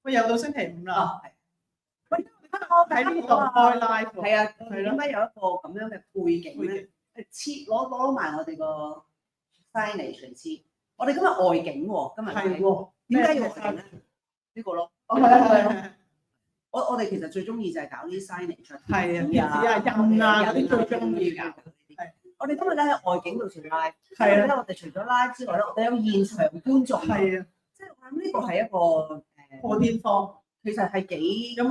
喂，又到星期五啦。喂，喺呢度開 live 喎。係啊，係咯。點解有一個咁樣嘅背景咧？攞埋我哋個 signage 嚟黐。我哋今日外景喎，今日係喎。點解要外景咧？呢個咯。係。我哋其實最中意就係搞啲 signage。係啊，貼紙啊、印啊嗰啲最中意㗎。係。我哋今日咧喺外景度做 live。係啊。我哋除咗 live 之外咧，我哋有現場觀眾。係啊。即係我諗呢個係一個破天荒。其實係幾有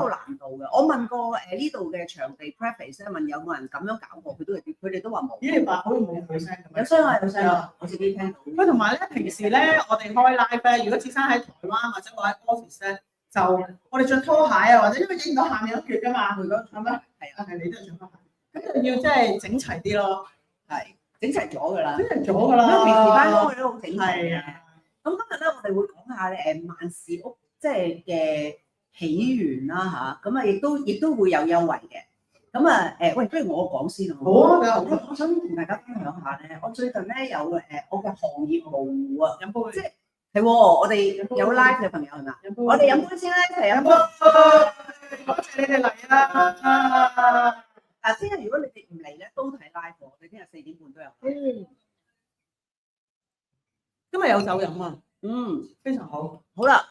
難度嘅。我問過呢度嘅場地 preface 咧，問有冇人咁樣搞過，佢哋都話冇。咦？你話好似冇聲咁樣。有聲啊，有聲啊，我自己聽到。喂，同埋咧，平時咧，我哋開 live 咧，如果設生喺台灣或者我喺 office 咧，就我哋着拖鞋啊，或者因為影到下面一橛㗎嘛，佢嗰係咪？係啊，係你都係着拖鞋。咁就要即係整齊啲咯。係，整齊咗㗎啦。整齊咗㗎啦。平時翻工都好整齊。係啊。咁今日咧，我哋會講下萬事屋即係嘅起源啦嚇，咁啊亦都會有優惠嘅。咁啊喂，不如我講先啊。好啊，我想同大家分享下咧，我最近咧有我嘅行業模糊啊，飲杯，即係我哋有 live 嘅朋友係嘛？我哋飲杯先啦，一齊飲杯。多謝你哋嚟啦！嗱，聽日如果你哋唔嚟咧，都睇 live 喎。你聽日4點半都有。今日有酒飲啊！非常好。好啦，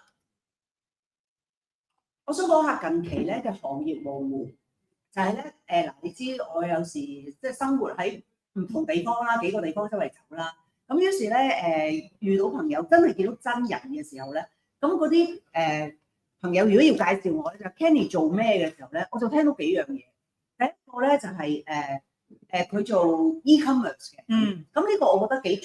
我想講下近期咧嘅行業模糊，就係咧嗱，你知我有時即係生活喺唔同地方啦，幾個地方周圍走啦。咁於是咧遇到朋友真係見到真人嘅時候咧，咁嗰啲朋友如果要介紹我咧，就 Kenny 做咩嘅時候咧，我就聽到幾樣嘢。第一個咧就係佢做 e-commerce 嘅。咁呢個我覺得幾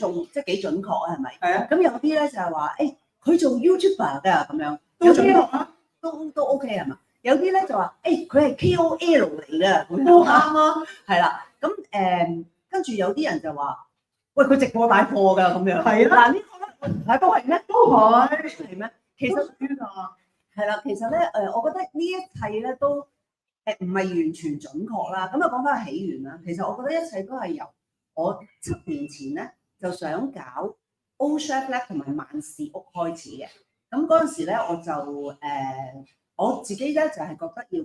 準確啊，係咪？係啊。咁有啲咧就係話佢做 YouTuber 㗎咁樣，有啲啊都 OK 係嘛？有啲咧就話佢係 KOL 嚟㗎，咁都啱啊。係啦，咁跟住有啲人就話喂，佢直播帶貨㗎咁樣。係啦。嗱呢個咧都係咩？都係咩？其實係啦，其實咧我覺得呢一切咧都唔係完全準確啦。咁啊講翻起源啦，其實我覺得一切都係由我7年前咧就想搞 Old Chef Lab 同埋萬事屋開始嘅。咁嗰陣時咧我就我自己咧就係覺得要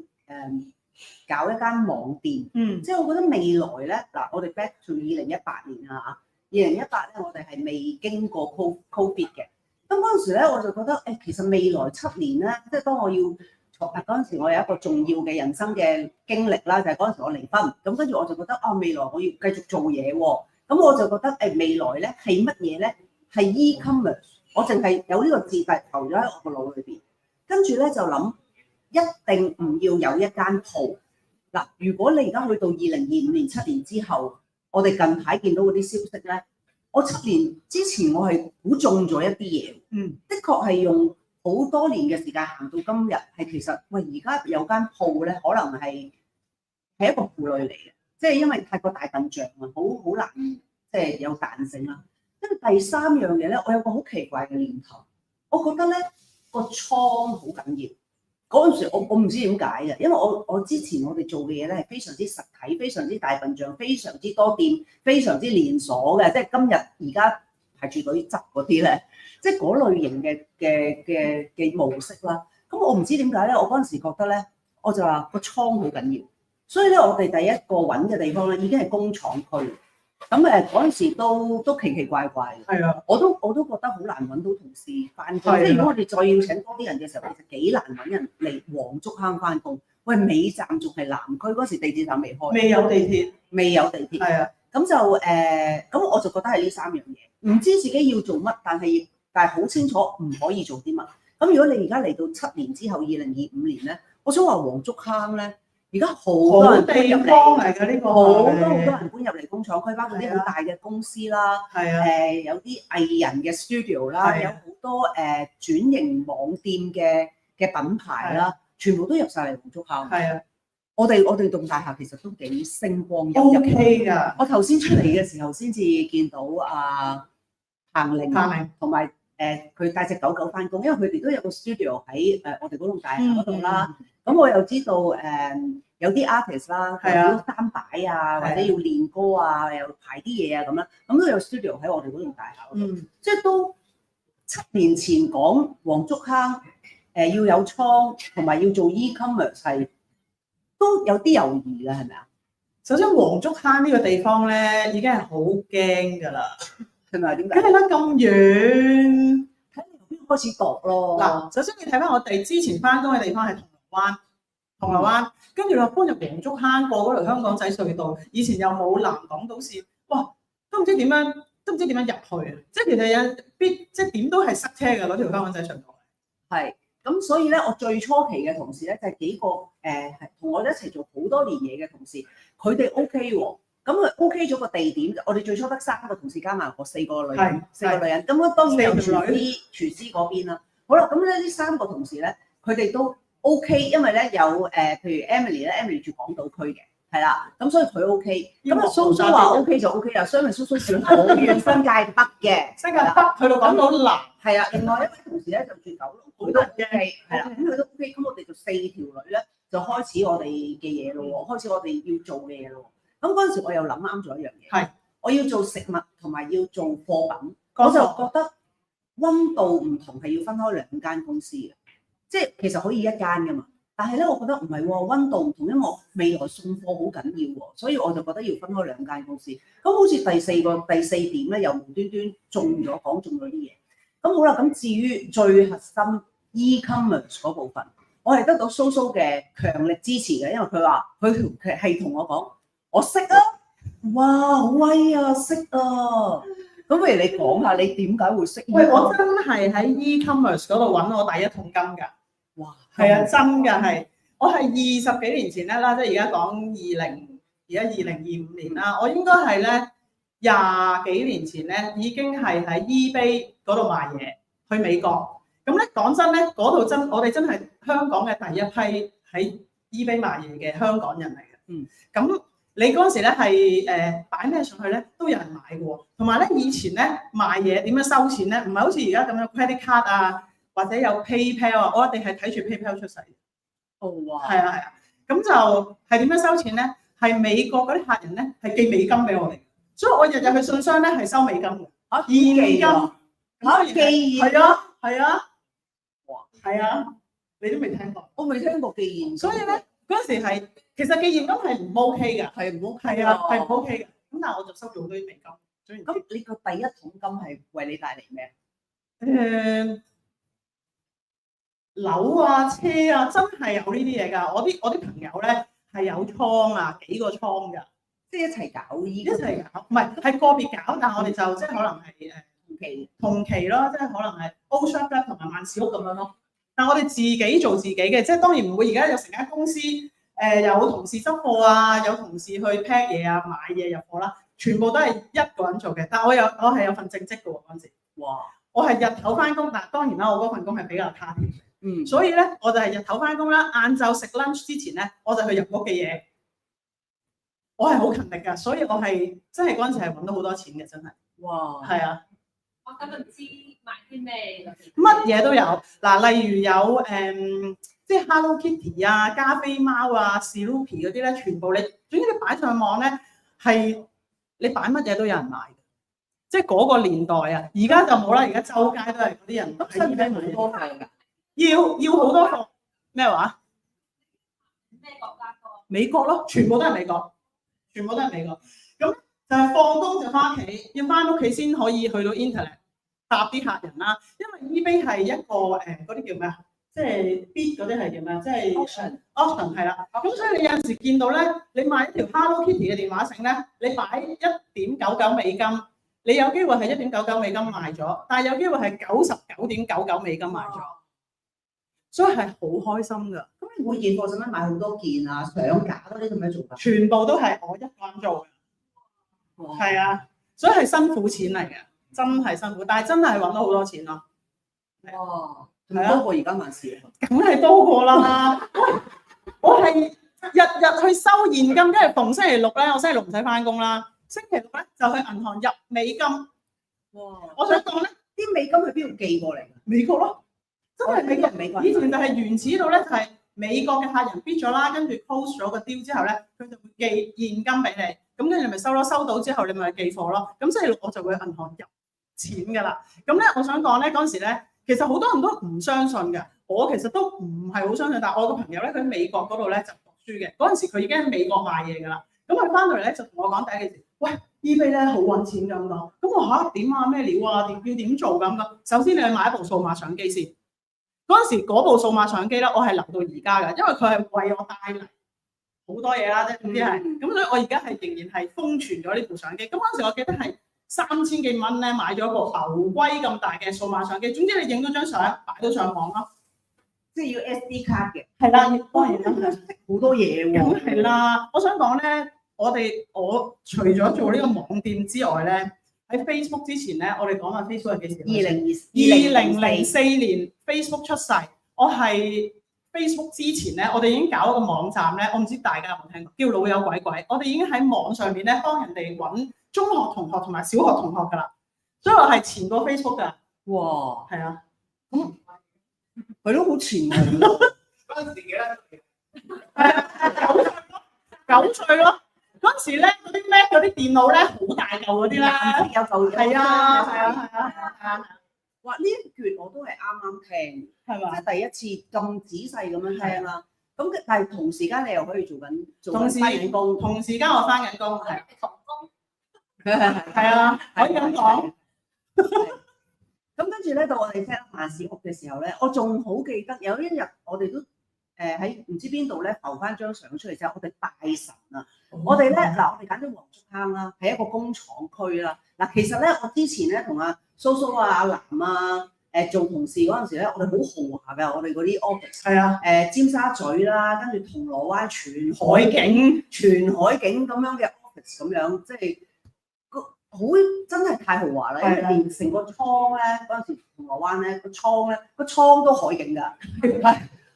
搞一間網店。即係我覺得未來咧嗱，我哋 back to 2018年啊，2018咧我哋係未經過 Covid 嘅。咁嗰陣時咧，我就覺得其實未來7年咧，即係當我要嗰陣時，我有一個重要嘅人生嘅經歷啦，就係嗰陣時我離婚。咁跟住我就覺得未來我要繼續做嘢喎。咁我就覺得未來咧係乜嘢咧？係 e-commerce。我淨係有呢個字就投咗喺我個腦裏邊。跟住咧就諗，一定唔要有一間鋪。嗱，如果你而家去到2025年7年之後，我哋近排見到嗰啲消息咧。我7年之前我係估中咗一啲嘢，的確係用好多年嘅時間行到今日，係其實喂而家有間鋪咧，可能係一個負累嚟嘅，即係因為太過大笨象啊，好難即係有彈性啦。跟住第3樣嘢咧，我有個好奇怪嘅念頭，我覺得咧個倉好緊要。嗰陣時我唔知點解嘅，因為我之前我哋做嘅嘢咧係非常之實體，非常之大笨象，非常之多店，非常之連鎖嘅，即係今日而家排住隊執嗰啲咧，即係嗰類型嘅模式啦。咁我唔知點解咧，我嗰陣時覺得咧，我就話個倉好緊要，所以咧我哋第一個揾嘅地方咧已經係工廠區。咁嗰陣時都奇奇怪怪嘅，係啊，我都覺得好難揾到同事翻工。即係如果我哋再要請多啲人嘅時候，其實幾難揾人嚟黃竹坑翻工。喂，尾站仲係南區嗰時，地鐵站未開，未有地鐵，係啊。咁就咁我就覺得係呢3樣嘢，唔知自己要做乜，但係好清楚唔可以做啲乜。咁如果你而家嚟到7年之後2025年咧，我想話黃竹坑咧。而家好多人搬入嚟，好多人搬入嚟工廠區，包括啲好大嘅公司啦，有啲藝人嘅 studio 啦，有好多轉型網店嘅品牌啦，全部都入晒嚟黃竹坑。係啊，我哋棟大廈其實都幾星光熠熠。OK 㗎。我頭先出嚟嘅時候先至見到彭玲同埋佢帶隻狗狗翻工，因為佢哋都有個 studio 喺我哋嗰棟大廈嗰度啦。咁我又知道有啲 artist 啦，有擔擺啊，或者要練歌啊，又排啲嘢啊咁啦，咁都有 studio 喺我哋嗰棟大廈嗰度。即係都7年前講黃竹坑要有倉同埋要做 e-commerce 係都有啲猶豫嘅，係咪啊？首先黃竹坑呢個地方咧已經係好驚㗎啦，係咪啊？點解？梗係啦，咁遠。睇你由邊開始度咯。嗱，首先你睇翻我哋之前翻工嘅地方係銅鑼灣，跟住你話搬入黃竹坑過嗰條香港仔隧道，以前又冇南港島線，哇，都唔知點樣入去啊！即係其實有即係點都係塞車㗎嗰條香港仔隧道。係，咁所以咧，我最初期嘅同事咧就係幾個係同我哋一齊做好多年嘢嘅同事，佢哋 OK 喎，咁佢 OK 咗個地點，我哋最初得3個同事加埋我4個女人，4個女人，咁我當然有廚師嗰邊啦。好啦，咁咧呢3個同事咧，佢哋都 OK， 因為咧有譬如 Emily 咧 ，Emily 住港島區嘅，係啦，咁所以佢 OK。咁啊蘇蘇話 OK 就 OK 啦，所以咪蘇蘇住好遠新界北嘅，新界北去到港島南。係啊，另外一位同事咧就住九龍，佢都 OK， 係啦，咁佢都 OK。咁我哋就4條女咧就開始我哋嘅嘢咯喎，開始我哋要做嘅嘢咯喎。咁嗰陣時我又諗啱咗一樣嘢，係我要做食物同埋要做貨品，我就覺得溫度唔同係要分開2間公司嘅。即係其實可以1間㗎嘛，但係咧，我覺得唔係喎，溫度唔同，因為我未來送貨好緊要喎，所以我就覺得要分開2間公司。咁好似第四點咧，又無端端講中咗啲嘢。咁好啦，咁至於最核心 e-commerce 嗰部分，我係得到蘇蘇嘅強力支持嘅，因為佢話佢係同我講，我識啊，哇，好威啊，識啊。咁不如你講下你點解會識？喂，我真係喺 e-commerce 嗰度揾我第一桶金㗎。哇，係啊，真㗎係。我係20幾年前咧啦，即係而家講2025年啦，我應該係咧20幾年前咧已經係喺 eBay 嗰度賣嘢去美國。咁咧講真咧，嗰度我哋真係香港嘅第一批喺 eBay 賣嘢嘅香港人嚟嘅。咁你嗰陣時咧係擺咩上去咧都有人買嘅喎，同埋咧以前咧賣嘢點樣收錢咧，唔係好似而家咁樣 credit card 啊，或者有 PayPal 啊，我一定係睇住 PayPal 出世。哦哇！係啊，咁就係點樣收錢咧？係美國嗰啲客人咧係寄美金俾我哋，所以我日日去信箱咧係收美金嘅。現金寄現？係啊，哇！係啊，你都未聽過？我未聽過寄現。所以咧嗰陣時係。其實寄現金係唔 OK 㗎，係唔 OK 啊，係唔 OK 嘅。咁但係我就收咗好多啲美金。咁你個第一桶金係為你帶嚟咩？樓啊、車啊，真係有呢啲嘢㗎。我啲朋友咧係有倉啊，幾個倉㗎，即係一齊搞一齊搞，唔係個別搞，但係我哋就即係可能係同期咯，即係可能係 Ocean 同埋萬事屋咁樣咯。但係我哋自己做自己嘅，即係當然唔會而家有成間公司。有同事執貨啊，有同事去 pack 嘢啊、買嘢入貨啦，全部都係一個人做嘅。但係我係有份正職嘅喎嗰陣時。哇！我係日頭翻工，但係當然啦，我嗰份工係比較卡啲。所以咧，我就係日頭翻工啦，晏晝食 lunch 之前咧，我就去入屋嘅嘢。我係好勤力㗎，所以我係真係嗰陣時係揾到好多錢嘅，真係。哇！係啊。我咁唔知買啲咩？乜嘢都有嗱，例如有即係 Hello Kitty 啊、加菲貓啊、Snoopy 嗰啲咧，全部總之你擺上網咧，係你擺乜嘢都有人買嘅，即係嗰個年代啊！而家就冇啦，而家周街都係嗰啲人。咁使唔使好多貨㗎？要好多貨。咩話？咩國家多？美國咯，全部都係美國，全部都係美國。咁就係放工就翻屋企，要翻屋企先可以去到 Internet 搭啲客人啦。因為 eBay 係一個嗰啲叫咩啊？即係 bid 嗰啲係點啊？即係 auction 係啦。咁所以你有陣時見到咧，你買一條 Hello Kitty 嘅電話繩咧，你擺1.99美金，你有機會係1.99美金賣咗，但係有機會係99.99美金賣咗，所以係好開心㗎。咁你每件貨使乜買好多件啊？上架嗰啲做咩做㗎？全部都係我一個人做嘅。係啊，所以係辛苦錢嚟嘅，真係辛苦，但係真係揾到好多錢咯。哇！多過而家萬事，梗係多過啦！我係日日去收現金，跟住逢星期六咧，我星期六唔使翻工啦，星期六咧就去銀行入美金。哇！我想講咧，啲美金去邊度寄過嚟？美國咯，真係美國。以前就係原始度咧，就係美國嘅客人 bid 咗啦，跟住 close 咗個 deal 之後咧，佢就會寄現金俾你，咁跟住你咪收咯，收到之後你咪寄貨咯。咁星期六我就會去銀行入錢㗎啦。咁咧，我想講咧嗰陣時咧。其實好多人都唔相信嘅，我其實都唔係好相信。但係我個朋友咧，佢喺美國嗰度咧就讀書嘅，嗰陣時佢已經喺美國賣嘢㗎啦。咁佢翻到嚟咧就同我講第一件事，喂 eBay 咧好揾錢㗎咁講。咁我嚇點啊咩料啊？要點做咁講？首先你去買一部數碼相機先。嗰陣時嗰部數碼相機咧，我係留到而家㗎，因為佢係為我帶嚟好多嘢啦，即係總之係咁，所以我而家係仍然係封存咗呢部相機。咁嗰陣時我記得係3000幾蚊咧買咗一部牛龜咁大嘅數碼相機。總之你影咗張相擺到上網咯，即係要 SD 卡嘅。係啦，當然啦，好多嘢喎。咁係啦。我想講咧，我除咗做呢個網店之外咧，喺 Facebook 之前咧，我哋講下 Facebook 係幾時？2004年 Facebook 出世，我係 Facebook 之前咧，我哋已經搞一個網站咧，我唔知大家有冇聽過，叫老友鬼鬼。我哋已經喺網上面咧幫人哋揾中學同學同埋小學同學㗎啦，所以我係前過 Facebook 㗎。哇，係啊，咁佢都好前喎。嗰陣時幾多歲？9歲咯。嗰陣時咧，嗰啲 Mac 嗰啲電腦咧好大嚿嗰啲啦，有嚿係啊。哇！呢一橛我都係啱啱聽，係嘛？即係第一次咁仔細咁樣聽啦。咁但係同時間你又可以做同時翻緊工，同時間我翻緊工，係同工係啊，可以咁講。咁跟住咧，到我哋 set 萬事屋嘅時候咧，我仲好記得有一日我哋都喺唔知邊度咧浮翻張相出嚟之後，我哋拜神啊！我哋咧嗱，我哋揀咗黃竹坑啦，係一個工廠區啦。嗱，其實咧我之前咧同阿蘇蘇啊、阿南啊做同事嗰陣時咧，我哋好豪華㗎，我哋嗰啲 office 係啊，尖沙咀啦，跟住銅鑼灣全海景咁樣嘅 office 咁樣，即係好真係太豪華啦！因為連成個倉咧嗰陣時銅鑼灣咧個倉都海景㗎，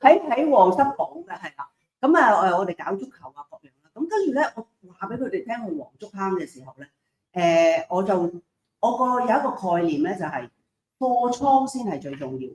喺皇室堡嘅係啦。咁啊我哋搞足球啊各樣啦。咁跟住咧，我話俾佢哋聽去黃竹坑嘅時候咧，我有一個概念咧，就係貨倉先係最重要，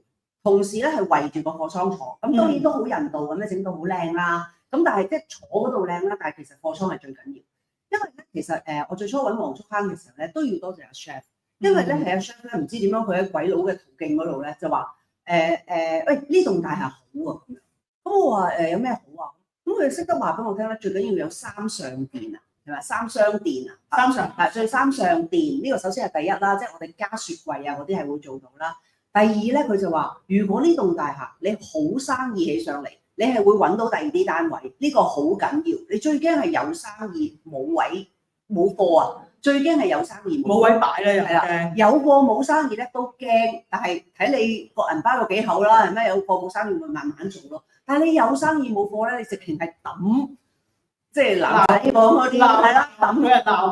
同時咧係圍住個貨倉坐。咁當然都好人道咁樣整到好靚啦。咁但係即係坐嗰度靚啦，但係其實貨倉係最緊要。因為咧，其實我最初揾黃竹坑嘅時候咧，都要多謝阿 chef， 因為咧係阿 chef 咧唔知點樣佢喺鬼佬嘅途徑嗰度咧就話喂呢棟大廈好啊咁樣。咁我話有咩好啊？咁佢識得話俾我聽咧，最緊要有3相殿啊，係咪3相殿啊？3相係最3相殿呢個首先係第一啦，即係我哋加雪櫃啊嗰啲係會做到啦。第二咧，佢就話如果呢棟大廈你好生意起上嚟，你係會揾到第二啲單位，呢個好緊要。你最驚係有生意冇位冇貨啊，最驚係有生意冇位擺咧，又係啦。有貨冇生意咧都驚，但係睇你個銀包有幾厚啦，係咪？有貨冇生意會慢慢做咯。但係你有生意冇貨咧，你直情係抌，即係男仔講嗰啲係啦，抌爆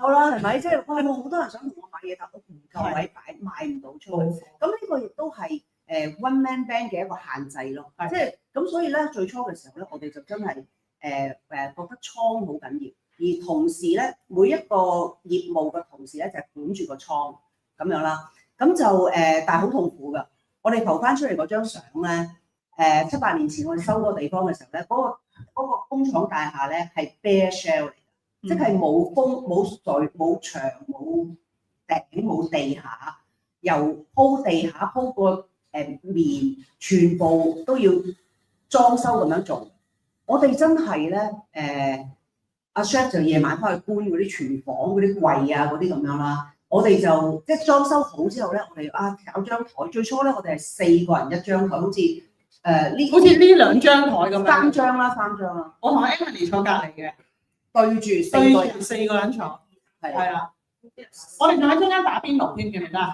啦，係咪？即係哇，好多人想同我買嘢，但我唔夠位擺，賣唔到出去。咁呢個亦都係one man band 嘅一個限制咯。即係咁，所以咧最初嘅時候咧，我哋就真係覺得倉好緊要，而同時咧每一個業務嘅同事咧就係管住個倉咁樣啦。咁就但係好痛苦㗎。我哋投翻出嚟嗰張相咧。7、8年前我哋收嗰個地方嘅時候咧，嗰個工廠大廈咧係 bare shell 嚟嘅，即係冇風、冇水、冇牆、冇頂、冇地下，由鋪地下鋪個面，全部都要裝修咁樣做。我哋真係咧阿 chef 就夜晚翻去搬嗰啲廚房嗰啲櫃啊嗰啲咁樣啦。我哋就即係裝修好之後咧，我哋搞張台。最初咧我哋係4個人一張台，好似好似呢2張台咁樣，3張啦。我同 Emily 坐隔離嘅，對住4個人坐，係啊。我哋仲喺中間打邊爐添，記唔記得啊？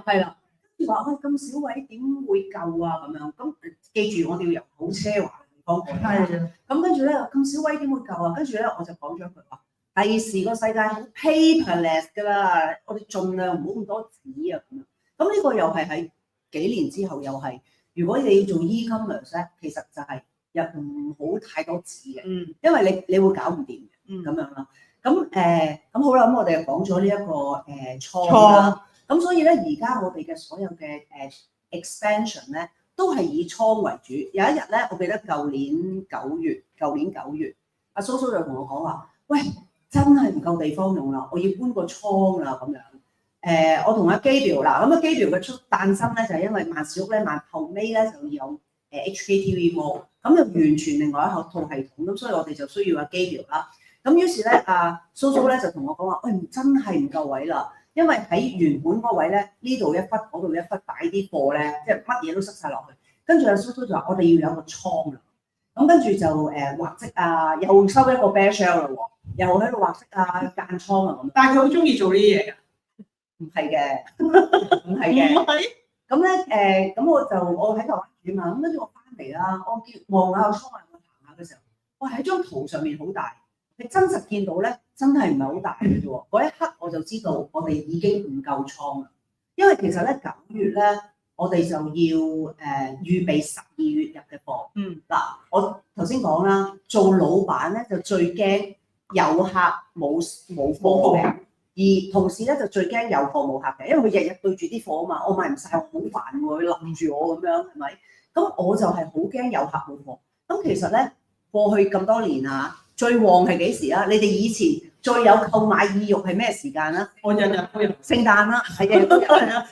係啦。話喂咁少位點會夠啊？咁樣咁記住我哋要由好奢華嘅地方過嚟。咁跟住咧咁少位點會夠啊？跟住咧我就講咗一句話：第時個世界好 paperless 㗎啦，我哋盡量唔好咁多紙啊咁樣。咁呢個又係喺幾年之後又係，如果你要做 e-commerce 咧，其實就係又唔好太多紙嘅，因為你會搞唔掂嘅，咁樣啦。咁好啦，咁我哋就講咗呢一個倉啦。咁所以咧，而家我哋嘅所有嘅expansion 咧，都係以倉為主。有一日咧，我記得舊年9月，阿蘇蘇就同我講話：喂，真係唔夠地方用啦，我要搬個倉啦咁樣。我同阿 Gabriel 啦，咁啊 Gabriel 嘅誕生咧就係因為萬事屋咧後尾咧就有HKTV Mall，咁就完全另外一套系統，咁所以我哋就需要阿 Gabriel 啦。咁於是咧阿蘇蘇咧就同我講話，喂，真係唔夠位啦，因為喺原本嗰位咧呢度一忽嗰度一忽擺啲貨咧，即係乜嘢都塞晒落去。跟住阿蘇蘇就話：我哋要有一個倉啦。咁跟住就畫則啊，又收一個 bare shell 啦喎，又喺度畫則啊、間倉啊咁。但係佢好中意做呢啲嘢㗎。唔係嘅，唔係嘅。唔係。咁咧咁我喺台灣住嘛，咁跟住我翻嚟啦，我望下個倉啊，我行下嘅時候，哇喺張圖上面好大，你真實見到咧，真係唔係好大嘅啫喎。嗰一刻我就知道我哋已經唔夠倉啦，因為其實咧9月咧，我哋就要預備12月入嘅貨。嗱，我頭先講啦，做老闆咧就最驚有客冇貨嘅。而同時咧就最驚有貨冇客嘅，因為佢日日對住啲貨啊嘛，我賣唔晒，我好煩喎，佢冧住我咁樣係咪？咁我就係好驚有客冇貨。咁其實咧過去咁多年啊，最旺係幾時啊？你哋以前最有購買意欲係咩時間啊？我日日都有。聖誕啦，係啊，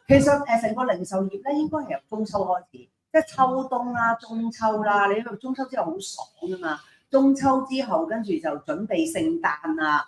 其實成個零售業咧應該係由中秋開始，即係秋冬啦、中秋啦。你因為中秋之後好爽㗎嘛，中秋之後跟住就準備聖誕啊。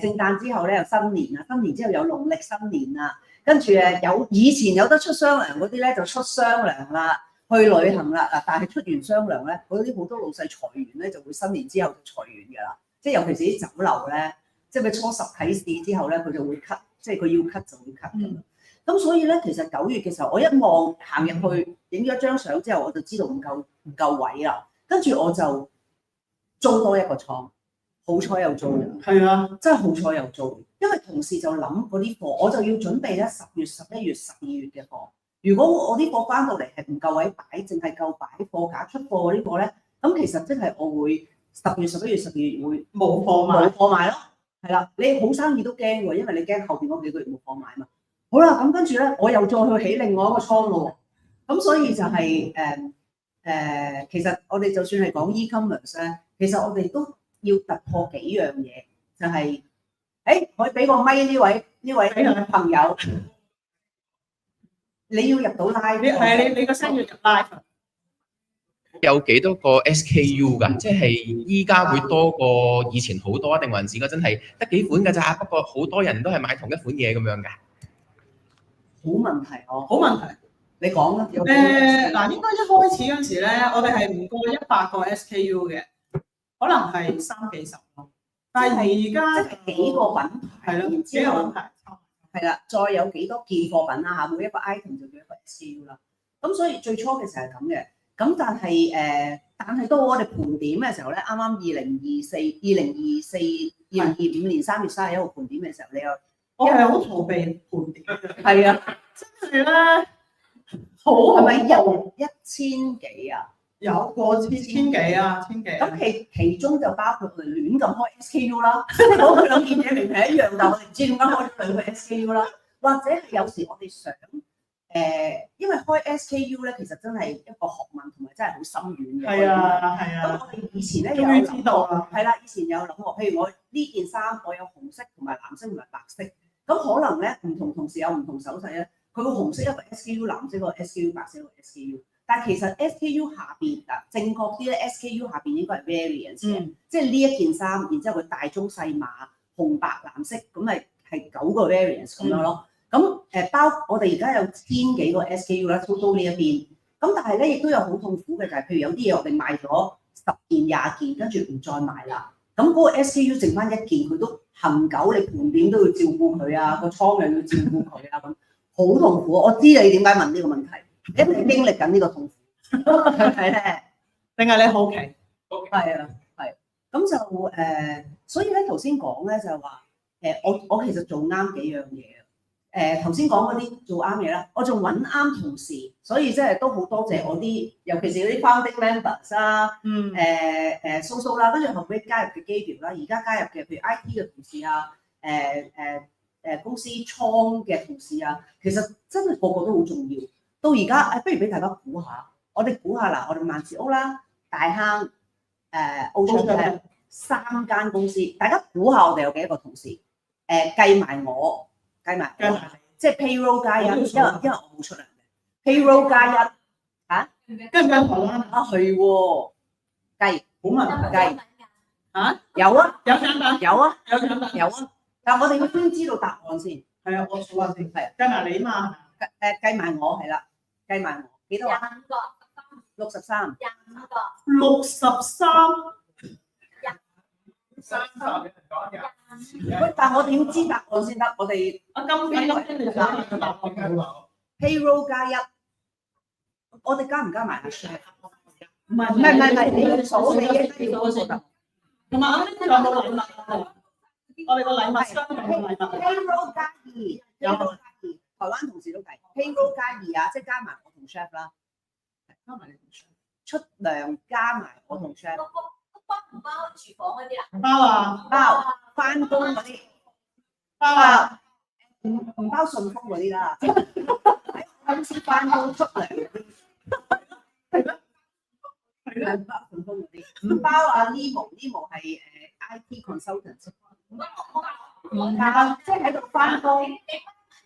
聖誕之後咧有新年啊，新年之後有農曆新年啊，跟住有以前有得出雙糧嗰啲咧就出雙糧啦，去旅行啦嗱，但係出完雙糧咧，嗰啲好多老細裁員咧就會新年之後就裁員㗎啦，即係尤其是啲酒樓咧，即係佢初十啟市之後咧佢就會 cut，即係佢要 cut 就會 cut 㗎啦。咁所以咧其實9月嘅時候，我一望行入去影咗張相之後，我就知道唔夠位啦，跟住我就租多一個倉。好彩有租嘅，係啊，真係好彩有租，因為同事就諗嗰啲貨，我就要準備咧10月、11月、12月嘅貨。如果我啲貨翻到嚟係唔夠位擺，淨係夠擺貨架出貨嗰啲貨咧，咁其實即係我會10月、11月、12月會冇貨賣咯，係啦，你好生意都驚喎，因為你驚後邊嗰幾個月冇貨賣嘛。好啦，咁跟住咧，我又再去起另外一個倉咯，咁所以就係其實我哋就算係講 e-commerce 咧，其實我哋都要突破幾樣嘢，就係可以俾個咪呢位朋友，你要入到 live， 係你個聲要入 live。有幾多個 SKU 㗎？即係依家會多過以前好多，定還是真係得幾款㗎咋？不過好多人都係買同一款嘢咁樣㗎。好問題哦，好問題。你講啦。應該一開始嗰陣時咧，我哋係唔過100個 SKU 嘅。可能係30幾咯，但係而家即係幾個品牌，係咯，幾個品牌係啦，再有幾多件貨品啦嚇，每一個 item 就叫一個 SKU 啦。咁所以最初嘅時候係咁嘅，咁但係到我哋盤點嘅時候咧，啱啱2025年3月31號盤點嘅時候，你又我係好逃避盤點嘅，係啊，真係咧，好係咪有1000幾啊？有過千幾啊，千幾。咁其中就包括佢亂咁開 SKU 啦，即係嗰兩件嘢明明係一樣，但係我哋唔知點解開咗兩個 SKU 啦。或者有時我哋想因為開 SKU 咧，其實真係一個學問同埋真係好深遠嘅。係啊。咁我哋以前咧終於知道啦。係啦，以前有諗過，譬如我呢件衫我有紅色同埋藍色同埋白色，咁可能咧唔同同事有唔同手勢咧，佢個紅色一個 SKU， 藍色一個 SKU， 白色一個 SKU。但係其實 SKU 下邊正確啲咧 ，SKU 下邊應該係 variance 嘅，即係呢一件衫，然之後佢大中細碼、紅白藍色，咁咪係9個 variance 咁樣咯。咁我哋而家有1000幾個 SKU 啦，都呢一邊。咁但係咧，亦都有好痛苦嘅，就係譬如有啲嘢我哋賣咗10件、20件，跟住唔再賣啦。咁嗰個 SKU 剩翻1件，佢都恆久，你盤點都要照顧佢啊，個倉又要照顧佢啊，咁好痛苦。我知你點解問呢個問題。一定經歷緊呢個痛苦，係咧，定係你好奇？係啊，係。咁就所以咧頭先講咧就係話我其實做啱幾樣嘢。頭先講嗰啲做啱嘢啦，我仲揾啱同事，所以即係都好多謝我啲，尤其是嗰啲 founding members 啦，蘇蘇啦，跟住後尾加入嘅 Gabriel 啦，而家加入嘅譬如 IT 嘅同事啊，公司倉嘅同事啊，其實真係個個都好重要。到而家不如俾大家估下，我哋估下嗱，我哋萬事屋啦、大坑、Ocean 3間公司，大家估下我哋有幾多個同事？計埋我計埋計埋即係 payroll 加一，因為我都數啊我冇出糧嘅 payroll 加一你，跟唔跟台灣啊？啊係喎，計好問題計嚇，有啊有獎品，有啊有獎品，有啊，但係我哋要先知道答案先，係啊，我數下先，係計埋你嘛，計埋我係啦，計埋我幾多啊？ 25個63。 25個63。 喂，但我點知答案先得？我哋阿金你答案payroll 加一，我哋加唔加埋阿 chef？唔係你要數你應該要數得。同埋啱啱仲有冇禮物啊？我哋個禮物箱有冇禮物？ payroll 加2，有冇加2？台灣同事都計 payroll 加2啊，即係加埋我同 chef 啦，加埋你同箱出糧加埋我同 chef，包唔包廚房嗰啲啊？包啊，包翻工嗰啲，包啊，唔包順豐嗰啲啦，喺公司翻工出糧嗰啲。係包順豐嗰啲，唔包阿 Limo 係IT consultant， 唔包，即係喺度翻工。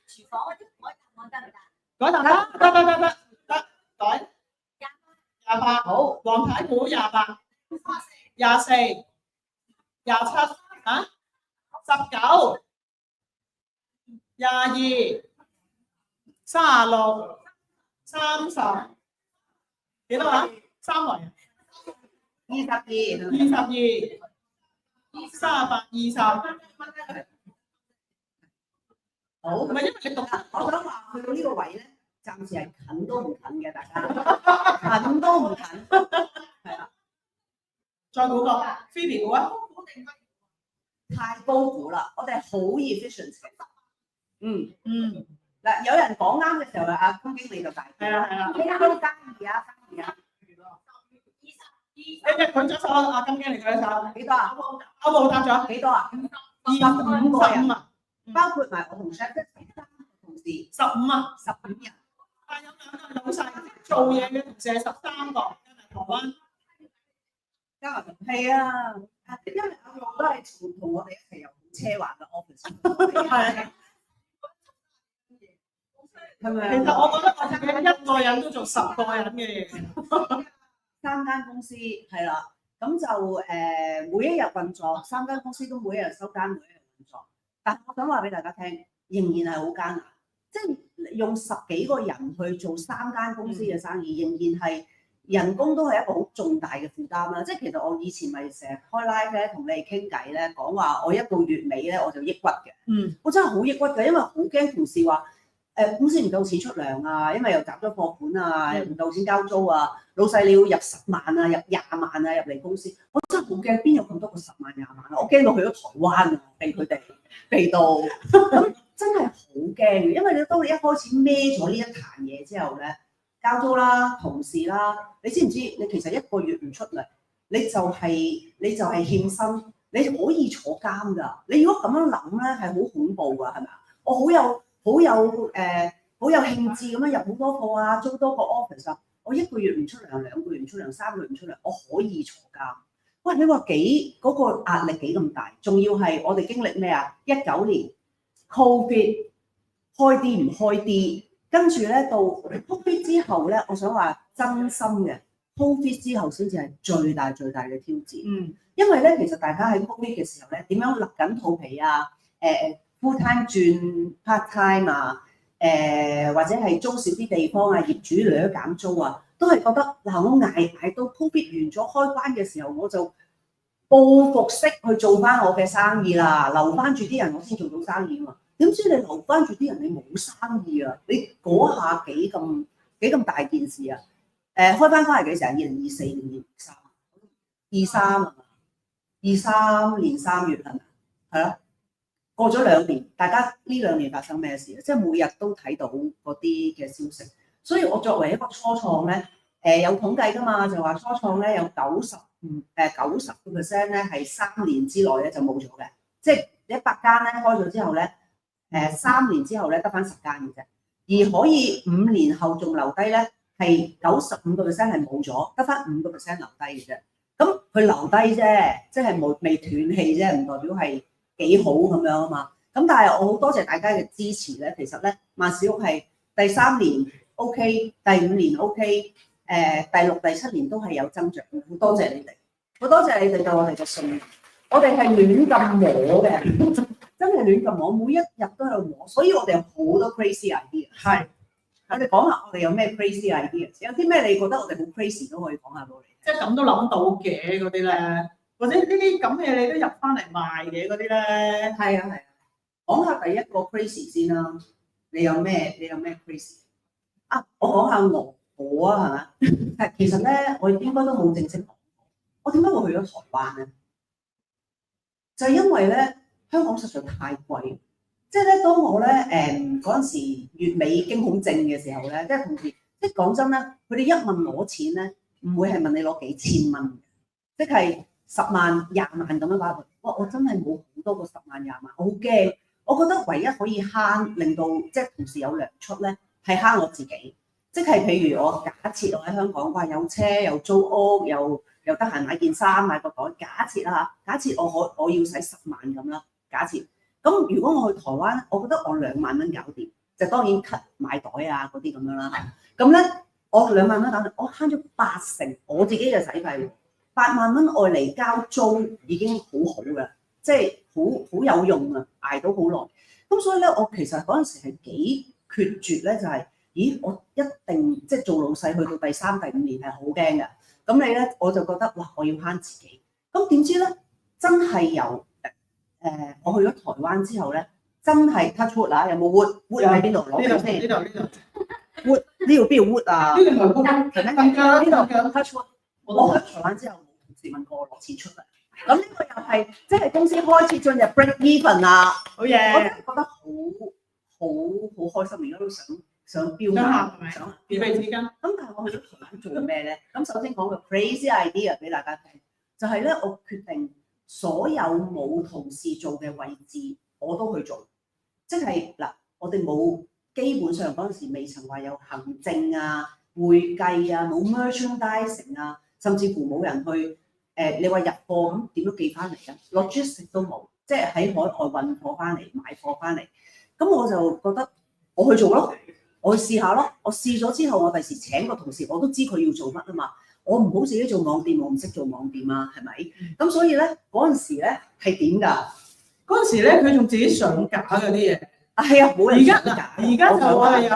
廚房嗰啲唔可以答案得唔得？改答得，改28，好，黃牌股28、24、27啊，19、22、36、30，幾多啊？3圍22， 22、38、20，好。唔係因為你讀我想話去到呢個位咧，暫時係近都唔近嘅，大家近都唔近，係啦，再估個 Phoebe 估啊，太高估啦，我哋好 efficient 嘅。嗱，有人講啱嘅時候啊，阿潘經理就大係啦係啦，呢個加2啊，加2啊，一舉咗手，阿金經理舉咗手，幾多啊？歐冇答咗幾多啊，25個人啊，包括埋我同 chef 即係3個同事15啊。 15人。但有兩個老細做嘢嘅同事係13個，台灣加埋係啊，因為阿樂都係同我哋一齊有好奢華嘅 office， 係。係咪其實我覺得我自己一個人都做10個人嘅嘢。 3間公司係啦，咁就每一日運作，3間公司都每一日收單，每一日運作。但係我想話俾大家聽，仍然係好艱難，即係用10幾個人去做3間公司嘅生意，仍然係人工都係一個好重大嘅負擔啦。即係其實我以前咪成日開 live 咧，同你哋傾偈咧，講話我一個月尾咧我就抑鬱嘅。我真係好抑鬱嘅，因為好驚同事話。公司唔夠錢出糧啊，因為又減咗貨款啊，又唔夠錢交租啊，老細你要入10萬啊，入20萬啊入嚟公司，我真係好驚，邊有咁多個10萬20萬啊？我驚到去咗台灣啊，被佢哋避到，咁真係好驚嘅，因為你當你一開始孭咗呢一壇嘢之後咧，交租啦、同事啦，你知唔知？你其實一個月唔出糧，你就係欠薪，你可以坐監㗎。你如果咁樣諗咧，係好恐怖㗎，係咪啊？我好有興致咁樣入好多貨啊，租多個 office 啊，我一個月唔出糧，2個月唔出糧，3個月唔出糧，我可以坐監。喂，你話嗰個壓力幾咁大？仲要係我哋經歷咩啊？19年 Covid 開啲唔開啲，跟住咧到 Covid 之後咧，我想話真心嘅 Covid 之後先至係最大嘅挑戰。因為咧其實大家喺 Covid 嘅時候咧，點樣勒緊肚皮啊？full time 轉 part time 啊，或者係租少啲地方啊，業主略減租啊，都係覺得嗱，我捱到 Covid 完咗開關嘅時候，我就報復式去做翻我嘅生意啦，留翻住啲人我先做到生意嘛。點知你留翻住啲人你冇生意啊？你嗰下幾咁大件事啊？開翻係幾時啊？2024年23年3月係咪？係咯。過咗2年，大家呢2年發生咩事？即係每日都睇到嗰啲嘅消息，所以我作為一個初創咧，有統計㗎嘛，就話初創咧有90% 咧係3年之內咧就冇咗嘅，即係100間咧開咗之後咧，3年之後咧得返10間嘅啫，而可以5年後仲留低咧係95% 係冇咗，得返5% 留低嘅啫。咁佢留低啫，即係未斷氣啫，唔代表係幾好咁樣啊嘛，咁但係我好多謝大家嘅支持咧。其實咧，萬事屋係第3年 OK，第5年 OK，第6、第7年都係有增長。好多謝你哋，好多謝你哋對我哋嘅信任。我哋係亂咁摸嘅，真係亂咁摸，每一日都喺度摸，所以我哋有好多 crazy idea。係，我哋講下我哋有咩 crazy idea，有啲咩你覺得我哋好 crazy 都可以講下俾我哋。即係咁都諗到嘅嗰啲咧，或者呢啲咁嘅你都入翻嚟賣嘅嗰啲咧。係啊係啊，講下第一個 crazy 先啦。你有咩 crazy？啊，我講下我啊，係嘛？其實咧，我應該都冇正式講。我點解會去咗台灣咧？就係因為咧，香港實在太貴。即係咧，當我咧嗰陣時月尾驚恐症嘅時候咧，即係同時，即係講真啦，佢哋一問攞錢咧，唔會係問你攞幾千蚊嘅，即係10萬、20萬咁樣擺落去。我真係冇好多個10萬、20萬，我好驚。我覺得唯一可以慳，令到即係同時有糧出咧，係慳我自己。即係譬如我假設我喺香港，哇有車又租屋又得閒買件衫買個袋，假設啦嚇，假設我要使10萬咁啦，假設。咁如果我去台灣，我覺得我2萬蚊搞掂，就當然 cut 買袋啊嗰啲咁樣啦。咁咧我2萬蚊搞掂，我慳咗80%我自己嘅使費，8萬蚊外嚟交租已經好好嘅，即係好有用啊，捱到好耐。咁所以咧，我其實嗰陣時係幾決絕咧，就係咦我一定即係做老細去到第3、第5年係好驚嘅。咁你咧我就覺得哇，我要慳自己。咁點知咧真係由我去咗台灣之後咧，真係 touch wood 啊！有冇 wood 喺邊度攞先？呢度 wood 呢度邊度 wood 啊？呢度唔係 wood，呢度 touch wood。我去台灣之後冇同事問過我攞錢出嚟。咁呢個又係即係公司開始進入 break even 啦。好嘢，我真係覺得好開心，而家都想飆下，想預備紙巾。咁但係我去咗台灣做咩咧？咁首先講個 crazy idea 俾大家聽，就係咧我決定。所有冇同事做嘅位置我都去做，即係嗱，我哋冇基本上嗰陣時未曾話有行政啊、會計啊、冇 merchandising 啊，甚至乎冇人去你話入貨咁點都寄翻嚟啊 ，logistics 都冇，即係喺海外運貨翻嚟、買貨翻嚟，咁我就覺得我去做咯，我去試下咯，我試咗之後，我第時請個同事我都知佢要做乜啊嘛。我唔好自己做網店，我唔識做網店啊，係咪？咁所以咧嗰陣時咧係點㗎？嗰陣時咧佢仲自己上架嗰啲嘢。啊係啊，冇人上架。而家就我哋有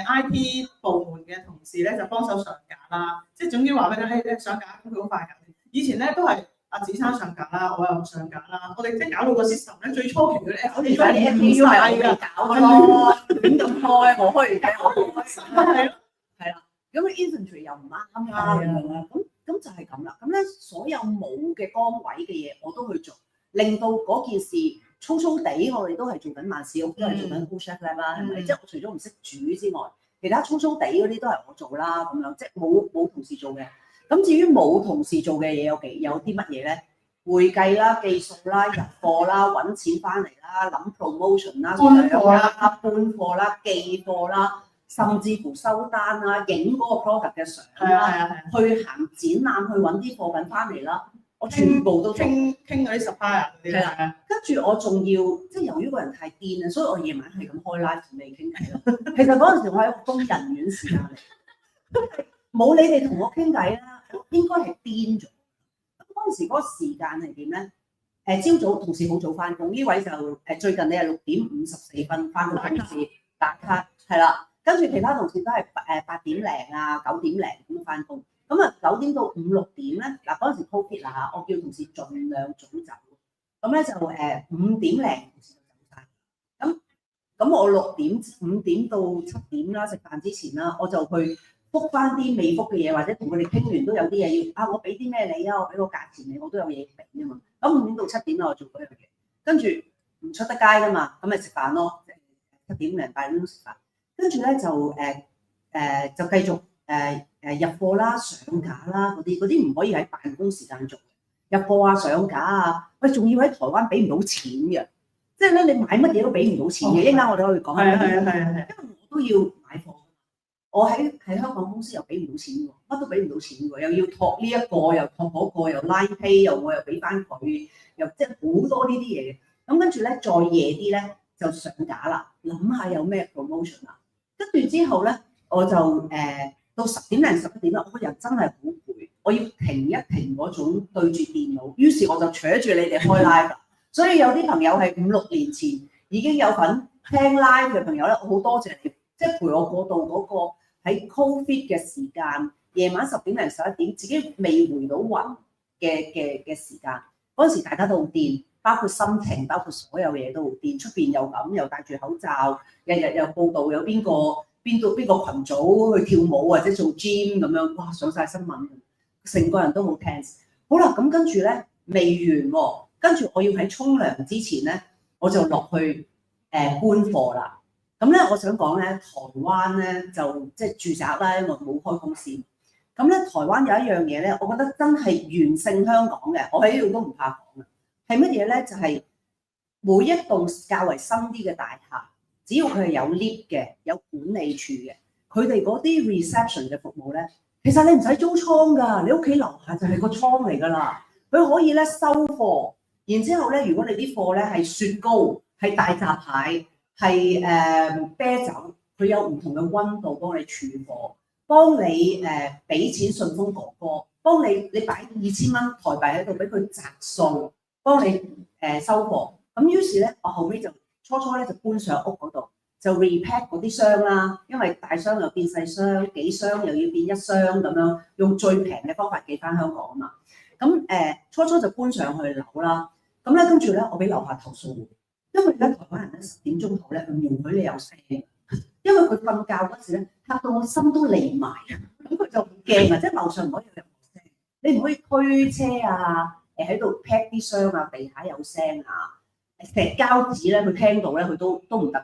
IT 部門嘅同事咧就幫手上架啦，即係總之話俾你聽，上架咁佢好快搞掂。以前咧都係阿子珊上架啦，我又上架啦，我哋即係搞到個 system 咧最初期嗰啲 我哋而家啲 FPU 係我哋搞嘅咯，亂咁開，我開完睇我開，係咯，係啦。咁 inventory 又唔啱啦，咁就係咁啦。咁咧所有冇嘅崗位嘅嘢我都去做，令到嗰件事粗粗地，我哋都係做緊萬事屋，都係做緊 full chef lab 啦，係咪？即係我除咗唔識煮之外，其他粗粗地嗰啲都係我做啦，咁樣即係冇同事做嘅。咁至於冇同事做嘅嘢有啲乜嘢咧？會計啦、技術啦、入貨啦、揾錢翻嚟啦、諗 promotion 啦、搬貨啦、搬貨啦、寄貨啦。甚至乎收單啦，影嗰個 product 嘅相啦，去行展覽，去揾啲貨品翻嚟啦，我全部都傾嗰啲 supplier 嗰啲。係啦，跟住我仲要即係由於個人太癲啊，所以我夜晚係咁開 live 同你傾偈咯。其實嗰陣時我係一個瘋人院時間嚟，冇你哋同我傾偈啦，應該係癲咗。咁嗰陣時嗰個時間係點咧？朝早同事好早翻工，呢位就最近你係6點54分翻到公司打卡，係啦。跟住其他同事都係8點零啊9點零咁翻工，咁啊9點到5、6點咧，嗱嗰陣時 COVID 啦嚇，我叫同事盡量早走，咁咧就5點零同事就走晒，咁我5點到7點啦，食飯之前啦，我就去覆翻啲未覆嘅嘢，或者同佢哋傾完都有啲嘢要我俾啲咩你啊，我俾個價錢你，我都有嘢俾啊嘛，咁5點到7點啦，我做嗰樣嘢，跟住唔出得街噶嘛，咁咪食飯咯，7點零8點鐘食飯。跟住咧就繼續入貨啦、上架啦嗰啲唔可以喺辦公時間做，入貨啊、上架啊，喂仲要喺台灣俾唔到錢嘅，即係咧你買乜嘢都俾唔到錢嘅，一陣間我哋可以講下。係，因為我都要買貨，我喺香港公司又俾唔到錢喎，乜都俾唔到錢喎，又要托呢一個又托嗰個又 line pay 又我又俾翻佢，又即係好多呢啲嘢嘅。咁跟住咧再夜啲咧就上架啦，諗下有咩 promotion 啦。跟住之後咧我就到10點零11點啦，我個人真係好攰，我要停一停嗰種對住電腦，於是我就扯住你哋開 live 啦。所以有啲朋友係5、6年前已經有份聽 live 嘅朋友咧，我好多謝你，即係陪我過到嗰個喺 Covid 嘅時間，夜晚10點零11點自己未回到魂嘅時間。嗰陣時大家都好癲，包括心情，包括所有嘢都好癲。出邊又咁，又戴住口罩，日日又報道有邊個群組去跳舞或者做 gym 咁樣，哇上晒新聞，成個人都好 tense。好啦，咁跟住咧未完喎，跟住我要喺沖涼之前咧，我就落去搬貨啦。咁咧我想講咧，台灣咧就即係住宅啦，因為冇開公司。咁咧台灣有一樣嘢咧，我覺得真係完勝香港嘅，我喺呢度都唔怕講嘅。係乜嘢咧？就係每一棟較為新啲嘅大廈，只要佢係有 lift 嘅、有管理處嘅，佢哋嗰啲 reception 嘅服務咧，其實你唔使租倉㗎，你屋企樓下就係個倉嚟㗎啦。佢可以咧收貨，然之後咧，如果你啲貨咧係雪糕、係大閘蟹、係啤酒，佢有唔同嘅溫度幫你儲貨，幫你俾錢順豐哥哥，幫你擺2000蚊台幣喺度俾佢摘數。幫你收貨，咁於是咧，我後尾就初咧就搬上屋嗰度，就 repack 嗰啲箱啦，因為大箱又變細箱，幾箱又要變一箱咁樣，用最平嘅方法寄翻香港啊嘛。咁初就搬上去樓啦，咁咧跟住咧我俾樓下投訴，因為咧台灣人咧10點鐘後咧唔容許你有聲，因為佢瞓覺嗰時咧嚇到我心都離埋啊，咁佢就好驚啊，即係樓上唔可以有任何聲，你唔可以推車啊。喺度 pack 啲箱啊，地下有聲啊，石膠紙咧，佢聽到咧，佢都唔得嘅。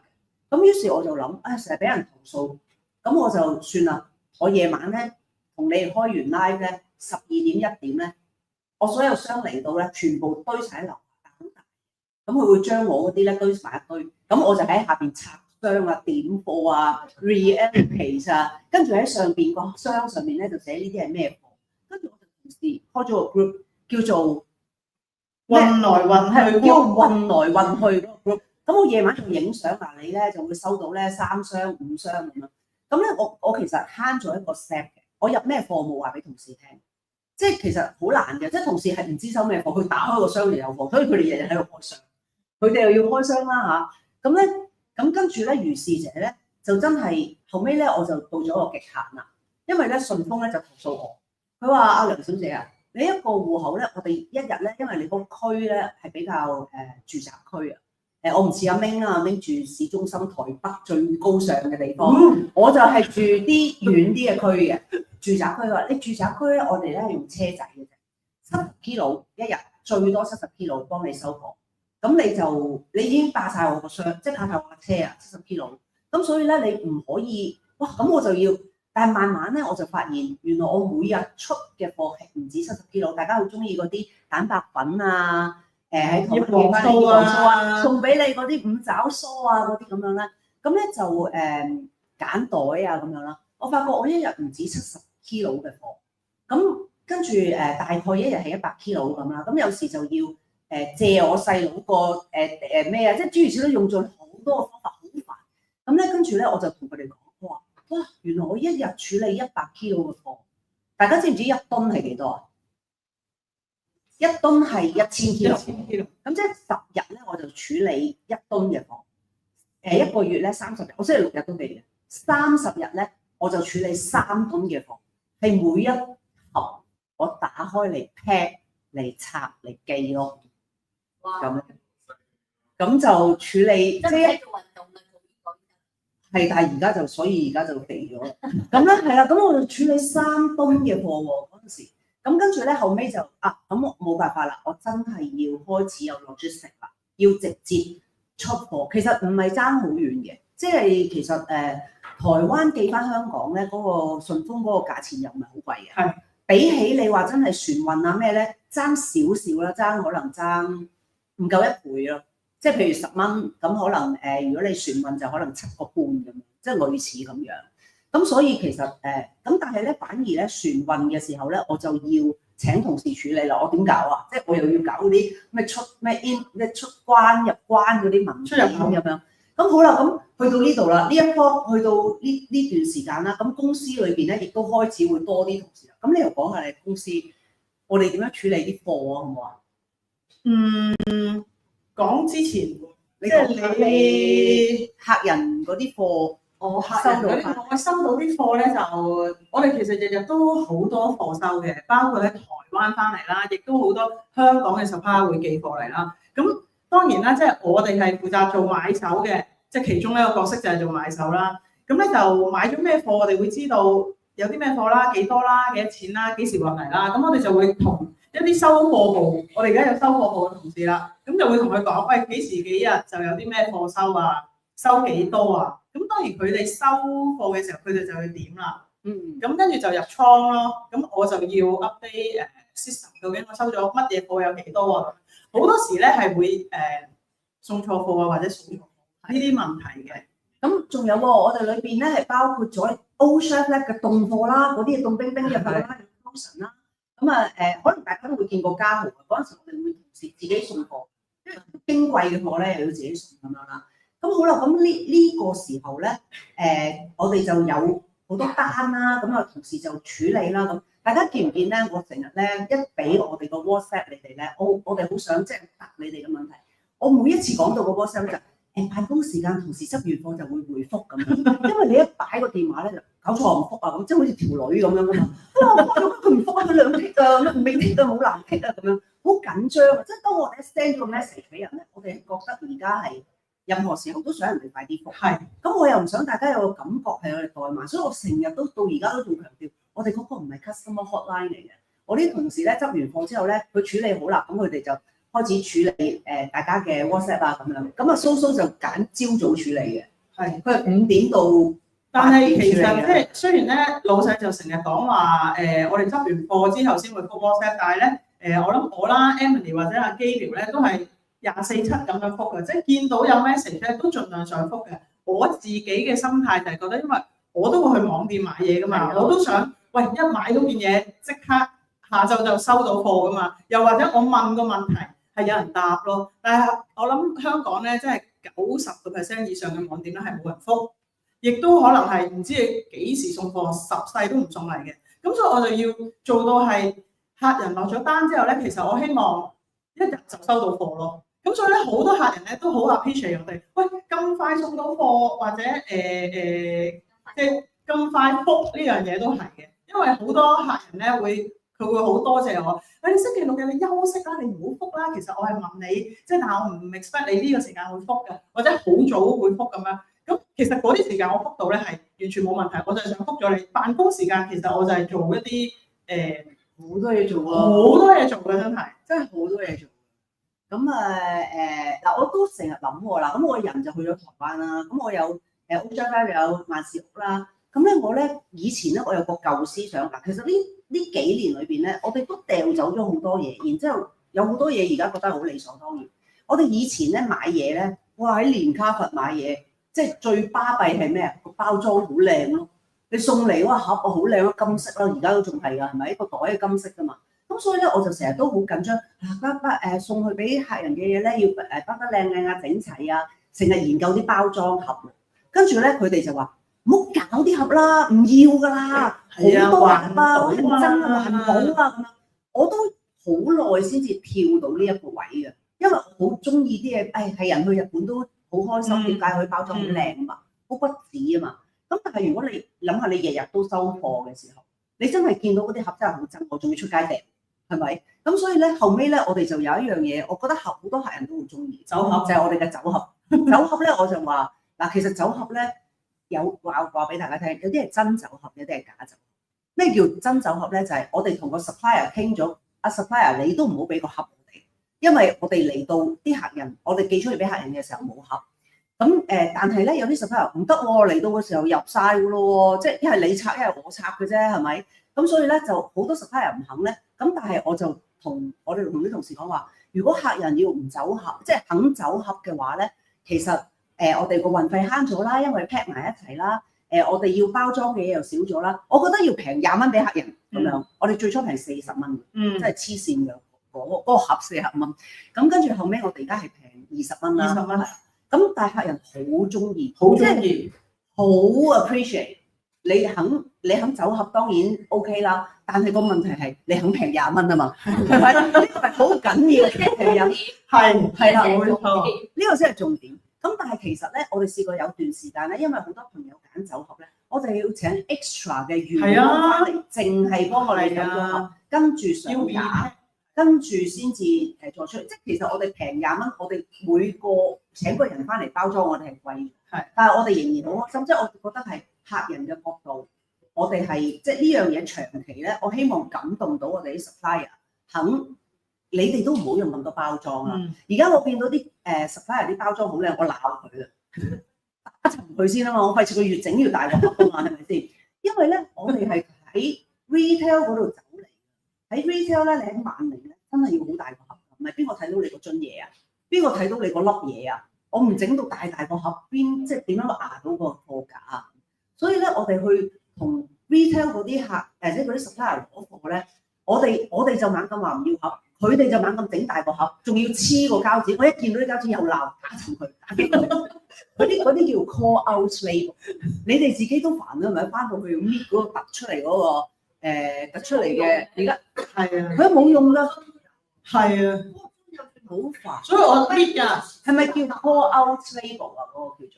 咁於是我就諗，成日俾人投訴，咁我就算啦。我夜晚咧同你哋開完 live 咧，12點1點咧，我所有箱嚟到咧，全部堆晒喺樓下好大。咁佢會將我嗰啲咧堆埋一堆，咁我就喺下邊拆箱啊、點貨啊、reallocate 啊，跟住喺上邊個箱上面咧就寫呢啲係咩貨，跟住我就同事開咗個 group 叫做運來運去，叫運來運去嗰個 group。咁我夜晚仲影相嗱，你咧就會收到咧3箱5箱咁樣。咁咧我其實慳咗一個 step 嘅，我入咩貨冇話俾同事聽，即係其實好難嘅，即係同事係唔知收咩貨，佢打開個箱就有貨，所以佢哋日日喺度開箱，佢哋又要開箱啦嚇。咁跟住咧，如是者咧就真係後尾咧我就到咗個極限啦，因為咧順豐咧就投訴我，佢話阿梁小姐啊。你一個戶口咧，我哋一日咧，因為你個區咧係比較住宅區啊。我唔似阿明啊，阿明住市中心台北最高尚嘅地方，我就係住啲遠啲嘅區嘅住宅區。話你住宅區咧，我哋咧係用車仔嘅啫，70 kilo 一日，最多70 kilo 幫你收貨。咁你已經霸晒我個箱，即係霸晒我架車啊，70 kilo。咁所以咧，你唔可以哇，咁我就要。但係慢慢咧，我就發現原來我每日出嘅貨係唔止70 kilo，大家好中意嗰啲蛋白粉啊，喺台灣翻嚟啲酥啊，送俾你嗰啲五爪酥啊嗰啲咁樣啦。咁咧就揀袋啊咁樣啦。我發覺我一日唔止70 kilo 嘅貨，咁跟住大概一日係100 kilo 咁啦。咁有時就要借我細佬個咩啊，即係諸如此類，用盡好多嘅方法，好煩。咁咧跟住咧，我就同佢哋講。哇！原來我一日處理100 kilo 嘅貨，大家知唔知1噸係幾多啊？1噸係1000 kilo，咁即係10日咧我就處理1噸嘅貨。一個月咧30日，我星期6日都未嘅。30日咧我就處理3噸嘅貨，係每一盒我打開嚟 pack 嚟拆嚟寄咯。哇！咁就處理即係做運動嘅。係，但係而家就所以而家就肥咗。咁咧係啦，咁我就處理3噸嘅貨喎嗰陣時。咁跟住咧後尾就咁我冇辦法啦，我真係要開始有logistics啦，要直接出貨。其實唔係爭好遠嘅，即係其實台灣寄翻香港咧嗰個順豐嗰個價錢又唔係好貴嘅。係比起你話真係船運啊咩咧，爭少少啦，可能爭唔夠1倍咯。即係譬如10蚊，咁可能如果你船運就可能7個半咁樣，即係類似咁樣。咁所以其實咁但係咧反而咧船運嘅時候咧，我就要請同事處理啦，我點搞啊？即係我又要搞嗰啲咩出咩 in 咩出關入關嗰啲文出入口咁樣。咁好啦，咁去到呢度啦，呢一科去到呢段時間啦，咁公司裏邊咧亦都開始會多啲同事啦。咁你又講下你公司，我哋點樣處理啲貨啊？好唔好啊？講之前，你即係你客人嗰啲貨，我客人嗰啲，我收到啲貨咧就，我哋其實日日都好多貨收嘅，包括喺台灣翻嚟啦，亦都好多香港嘅 supplier 會寄貨嚟啦。咁當然啦，即係我哋係負責做買手嘅，即係其中一個角色就係做買手啦。咁咧就買咗咩貨，我哋會知道有啲咩貨啦、幾多啦、幾多錢啦、幾時運嚟啦。咁我哋就會同一啲收貨部，我哋而家有收貨部嘅同事啦，咁就會同佢講，喂，幾時幾日就有啲咩貨收啊，收幾多啊？咁當然佢哋收貨嘅時候，佢哋就會點啦。咁跟住就入倉咯。咁我就要 update system， 究竟我收咗乜嘢貨有幾多啊？好多時咧係會送錯貨啊，或者送錯貨呢啲問題嘅。咁仲有喎，我哋裏邊咧係包括咗 old shelf 咧嘅凍貨啦，嗰啲凍冰冰入去啦，有 frozen 啦。咁啊可能大家都會見過家豪嗰陣時，我哋會同事自己送貨，因為矜貴嘅貨咧又要自己送咁樣啦。咁好啦，咁呢個時候咧我哋就有好多單啦，咁啊同事就處理啦。咁大家見唔見咧？我成日咧一俾我哋個 WhatsApp 你哋咧，我哋好想即係答你哋嘅問題。我每一次講到個 WhatsApp 就辦公時間同事執完貨就會回覆咁樣，因為你一擺個電話咧就搞錯唔覆啊咁，即係好似條女咁樣噶嘛。佢唔覆啊，佢兩剔啊，未剔啊，冇藍剔啊咁樣，好緊張啊！即係當我哋 send 個 message 俾人咧，我哋覺得而家係任何時候都想人哋快啲覆。係。咁我又唔想大家有個感覺係我哋怠慢，所以我成日都到而家都仲強調，我哋嗰個唔係 customer hotline 嚟嘅。我啲同事咧執完貨之後咧，佢處理好啦，咁佢哋就開始處理大家嘅 WhatsApp 啊咁樣，咁啊蘇就揀朝早處理嘅，係佢係5點到，但係其實即係雖然咧老細就成日講話我哋執完貨之後先會覆 WhatsApp，但係咧我諗我啦 Emily 或者阿 Gabriel 咧都係24/7咁樣覆嘅，即係見到有 message 咧都盡量上覆嘅。我自己嘅心態就係覺得，因為我都會去網店買嘢噶嘛，我都想喂一買到件嘢即刻下晝就收到貨噶嘛，又或者我問個問題係有人答咯，但係我諗香港咧，真係90% 以上嘅網店咧係冇人覆，亦都可能係唔知你幾時送貨，10世都唔送嚟嘅。咁所以我就要做到係客人落咗單之後咧，其實我希望一日就收到貨咯。咁所以咧好多客人咧都好 appreciate 我哋，喂咁快送到貨或者即係咁快覆呢樣嘢都係嘅，因為好多客人咧佢會好多謝我。你星期六日你休息啦，你唔好覆啦。其實我係問你，即係但係我唔 expect 你呢個時間會覆嘅，或者好早會覆咁樣。咁其實嗰啲時間我覆到咧係完全冇問題，我就係想覆咗你。辦公時間其實我就係做一啲好多嘢做咯，好多嘢做嘅真係好多嘢做。咁嗱，我都成日諗喎啦。咁我人就去咗台灣啦。咁我有屋張咧，有萬事屋啦。咁咧我咧以前咧我有個舊思想㗎。其實呢幾年裏邊咧，我哋都掉走咗好多嘢，然之後有好多嘢而家覺得好理所當然。我哋以前咧買嘢咧，哇喺連卡佛買嘢，即係最巴閉係咩啊？個包裝好靚咯，你送嚟嗰個盒好靚啊，金色啦，而家都仲係㗎，係咪？一個袋係金色㗎嘛。咁所以咧，我就成日都好緊張送去俾客人嘅嘢咧，要包得靚靚啊、整齊啊，成日研究啲包裝盒。跟住咧，佢哋就話唔好搞啲盒啦，唔要㗎啦，好多人啊，好認真啊，環保啊咁樣。我都好耐先至跳到呢一個位嘅，因為我好中意啲嘢，係人去日本都好開心，點解佢包裝好靚啊嘛，好骨子啊嘛。咁但係如果你諗下，你日日都收貨嘅時候，你真係見到嗰啲盒真係好憎，我仲要出街訂。係咪？咁所以咧，後尾咧，我哋就有一樣嘢，我覺得好多客人都好中意酒盒，就係我哋嘅酒盒。酒盒咧，我就話嗱，其實酒盒咧有話俾大家聽，有啲係真酒盒，有啲係假酒。咩叫真酒盒咧？就係我哋同個 supplier 傾咗，阿 supplier 你都唔好俾個盒我哋，因為我哋嚟到啲客人，我哋寄出去俾客人嘅時候冇盒。咁但係咧有啲 supplier 唔得喎，嚟到嘅時候入晒㗎咯喎，即係一係你拆，一係我拆嘅啫，係咪？咁所以咧就好多 supplier 唔肯咧。咁但係我就同啲同事講話，如果客人要唔走盒，即係肯走盒嘅話咧，其實我哋個運費慳咗啦，因為 pack 埋一齊啦。我哋要包裝嘅嘢又少咗啦。我覺得要平20蚊俾客人，咁樣。我哋最初平40蚊，嗯真係黐線嘅嗰個盒40蚊。咁跟住後尾我哋而家係平20蚊啦。 20蚊。咁但係客人好中意，好即係中意。好 appreciate。你肯走盒當然 OK 啦，但係個問題係你肯平20蚊啊嘛，係咪？呢個係好緊要嘅平20，係啦，冇錯。呢個先係重點。咁但係其實咧，我哋試過有段時間咧，因為好多朋友揀酒盒咧，我哋要請 extra 嘅員工翻嚟，淨係幫我哋走咗盒，跟住上架，跟住先至做出嚟。即係其實我哋平20蚊，我哋每個請個人翻嚟包裝，我哋係貴，但係我哋仍然好開心。即係我覺得係客人嘅角度，我哋係即係呢樣嘢長期咧，我希望感動到我哋啲 supplier 肯。你哋都唔好用咁多包裝啦。而家我見到啲supplier 啲包裝好靚，我鬧佢啦，打沉佢先啊嘛！我費事佢越整越大個盒啊嘛，係咪先？因為咧，我哋係喺 retail 嗰度走嚟，喺 retail 咧，你喺萬寧咧，真係要好大個盒，唔係邊個睇到你個樽嘢啊？邊個睇到你個粒嘢啊？我唔整到大個盒，即係點樣壓到個貨架啊？所以咧，我哋去同 retail 嗰啲客即係嗰啲 supplier 攞貨咧，我哋就猛咁話唔要盒。佢哋就猛咁整大個盒，仲要黐個膠紙。我一見到啲膠紙又鬧，打沉佢，打擊佢。嗰啲叫 call out label。你哋自己都煩啦，係咪？翻到去要搣嗰個突出嚟嗰個突出嚟嘅，而家係啊，佢都冇用㗎。係啊，好煩。所以我搣㗎。係咪叫 call out label 啊？嗰個叫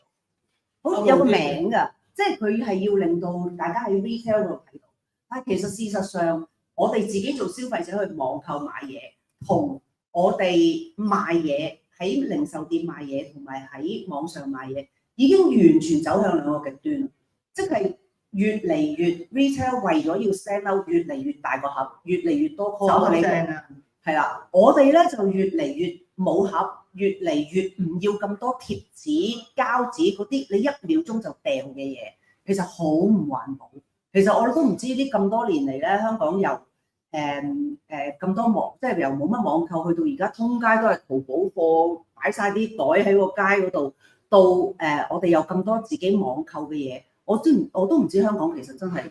做，好有個名㗎，即係佢係要令到大家喺 retail 度睇到。但係其實事實上，我哋自己做消費者去網購買嘢，同我哋賣嘢喺零售店買嘢，同埋喺網上買嘢，已經完全走向兩個極端。即係越嚟越 retail 為咗要 stand out，越嚟越大個盒，越嚟越多 call 你嘅，係啦。我哋咧就越嚟越冇盒，越嚟越唔要咁多貼紙、膠紙嗰啲，你1秒鐘就掉嘅嘢，其實好唔環保。其實我都唔知呢咁多年嚟咧，香港由咁多網，即係由冇乜網購去到而家通街都係淘寶貨，擺晒啲袋喺個街嗰度，到我哋有咁多自己網購嘅嘢，我都唔知香港其實真係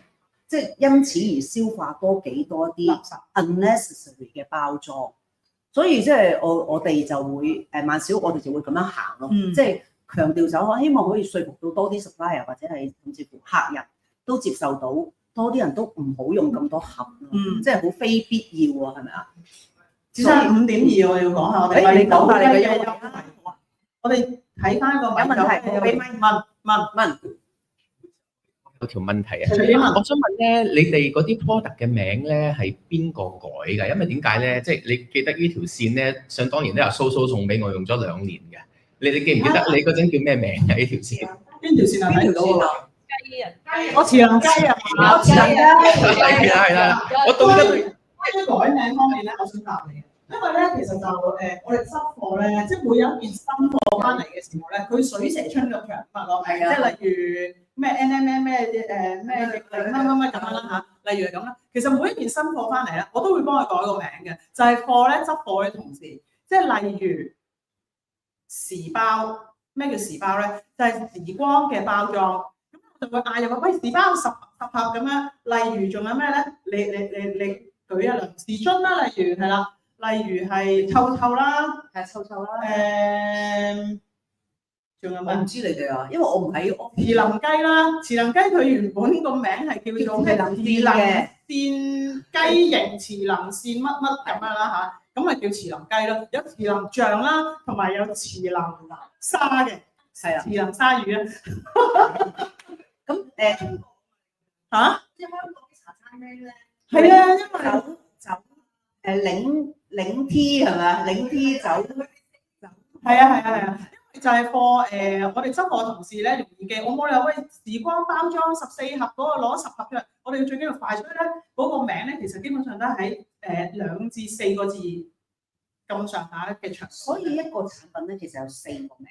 即係因此而消化多幾多啲 unnecessary 嘅包裝，所以即係我哋就會萬少我哋就會咁樣行咯，即係強調就我希望可以說服到多啲 supplier 或者係甚至乎客人都接受到。多啲人都唔好用咁多盒咯，即係好非必要啊，係咪啊？只差5.2，我要講下我哋。你講下你嘅優惠。我哋睇翻個有問題，我俾問。有條問題啊！我想問咧，你哋嗰啲 product 嘅名咧係邊個改㗎？因為點解咧？即係你記得呢條線咧，想當然都有蘇送俾我用咗2年嘅。你記唔記得你嗰陣叫咩名啊？呢條線邊條線啊？睇唔到㗎。我慈能雞啊！我慈能雞係啦，我到咗關於改名方面咧，我想答你。因為咧，其實就我哋執貨咧，即係每有一件新貨翻嚟嘅時候咧，佢水蛇春咁長法個名，即係例如咩 NMM 咩咩乜咁樣啦嚇，例如係咁啦。其實每一件新貨翻嚟咧，我都會幫佢改個名嘅，就係貨咧執貨嘅同時，即係例如時包，咩叫時包咧？就係時光嘅包裝。就會嗌入去，喂，時包10盒咁樣。例如仲有咩咧？你舉一兩時樽啦，例如係啦，例如係臭臭啦，臭啦。仲有咩？我唔知你哋啊，因為我唔喺慈能雞啦，慈能雞佢原本個名係叫做咩？慈能線雞翼、慈能線乜乜咁樣啦嚇，咁咪叫慈能雞咯。有慈能醬啦，同埋有慈能沙嘅，係啊，慈能鯊魚啊。咁嚇？即係香港啲茶餐廳咧，係啊，因為酒領 T 係咪？領 T 酒係啊，因為就係貨我哋執貨同事咧容易記，我冇理由喂時光包裝14盒嗰個攞10盒出嚟，我哋最緊要快，所以咧嗰個名咧其實基本上都係喺2至4個字咁上下嘅長。所以一個產品咧其實有4個名。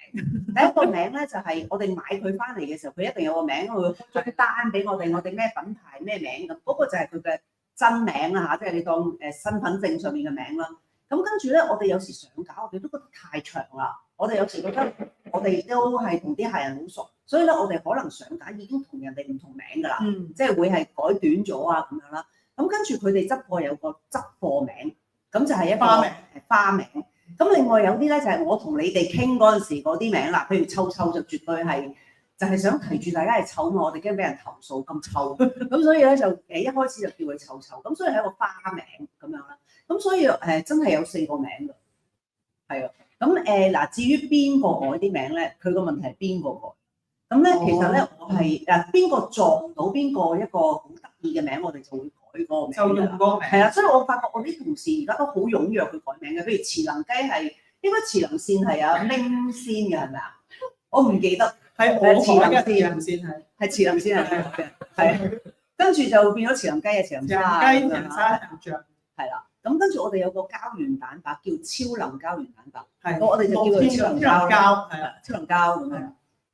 第一個名咧就係我哋買佢翻嚟嘅時候，佢一定有個名，佢會開張單俾我哋咩品牌咩名咁，嗰個就係佢嘅真名啦嚇，即係你當身份證上面嘅名啦。咁跟住咧，我哋有時上架，我哋都覺得太長啦。我哋有時覺得我哋都係同啲客人好熟，所以咧我哋可能上架已經同人哋唔同名㗎啦，即係會係改短咗啊咁樣啦。咁跟住佢哋執貨有個執貨名，咁就係一個花名花名。咁另外有啲咧就係我同你哋傾嗰陣時嗰啲名啦，譬如臭臭就絕對係就係想提住大家係臭嘛，我哋驚俾人投訴咁臭，咁所以咧就一開始就叫佢臭臭，咁所以係一個花名咁樣啦。咁所以真係有4個名㗎，係啊。咁嗱，至於邊個改啲名咧，佢個問題係邊個改？咁咧其實咧我係邊個撞到邊個一個好得意嘅名，我哋就會改嗰個名，就用嗰個名。係啦，所以我發覺我啲同事而家都好踴躍去改名嘅，譬如慈能雞係應該慈能線係阿明先嘅係咪啊？我唔記得係我改嘅慈能線係慈能線係嘅，係跟住就變咗慈能雞啊，慈能沙雞、慈能沙、甜醬係啦。咁跟住我哋有個膠原蛋白叫超能膠原蛋白，係我哋就叫佢超能膠，係啊，超能膠咁樣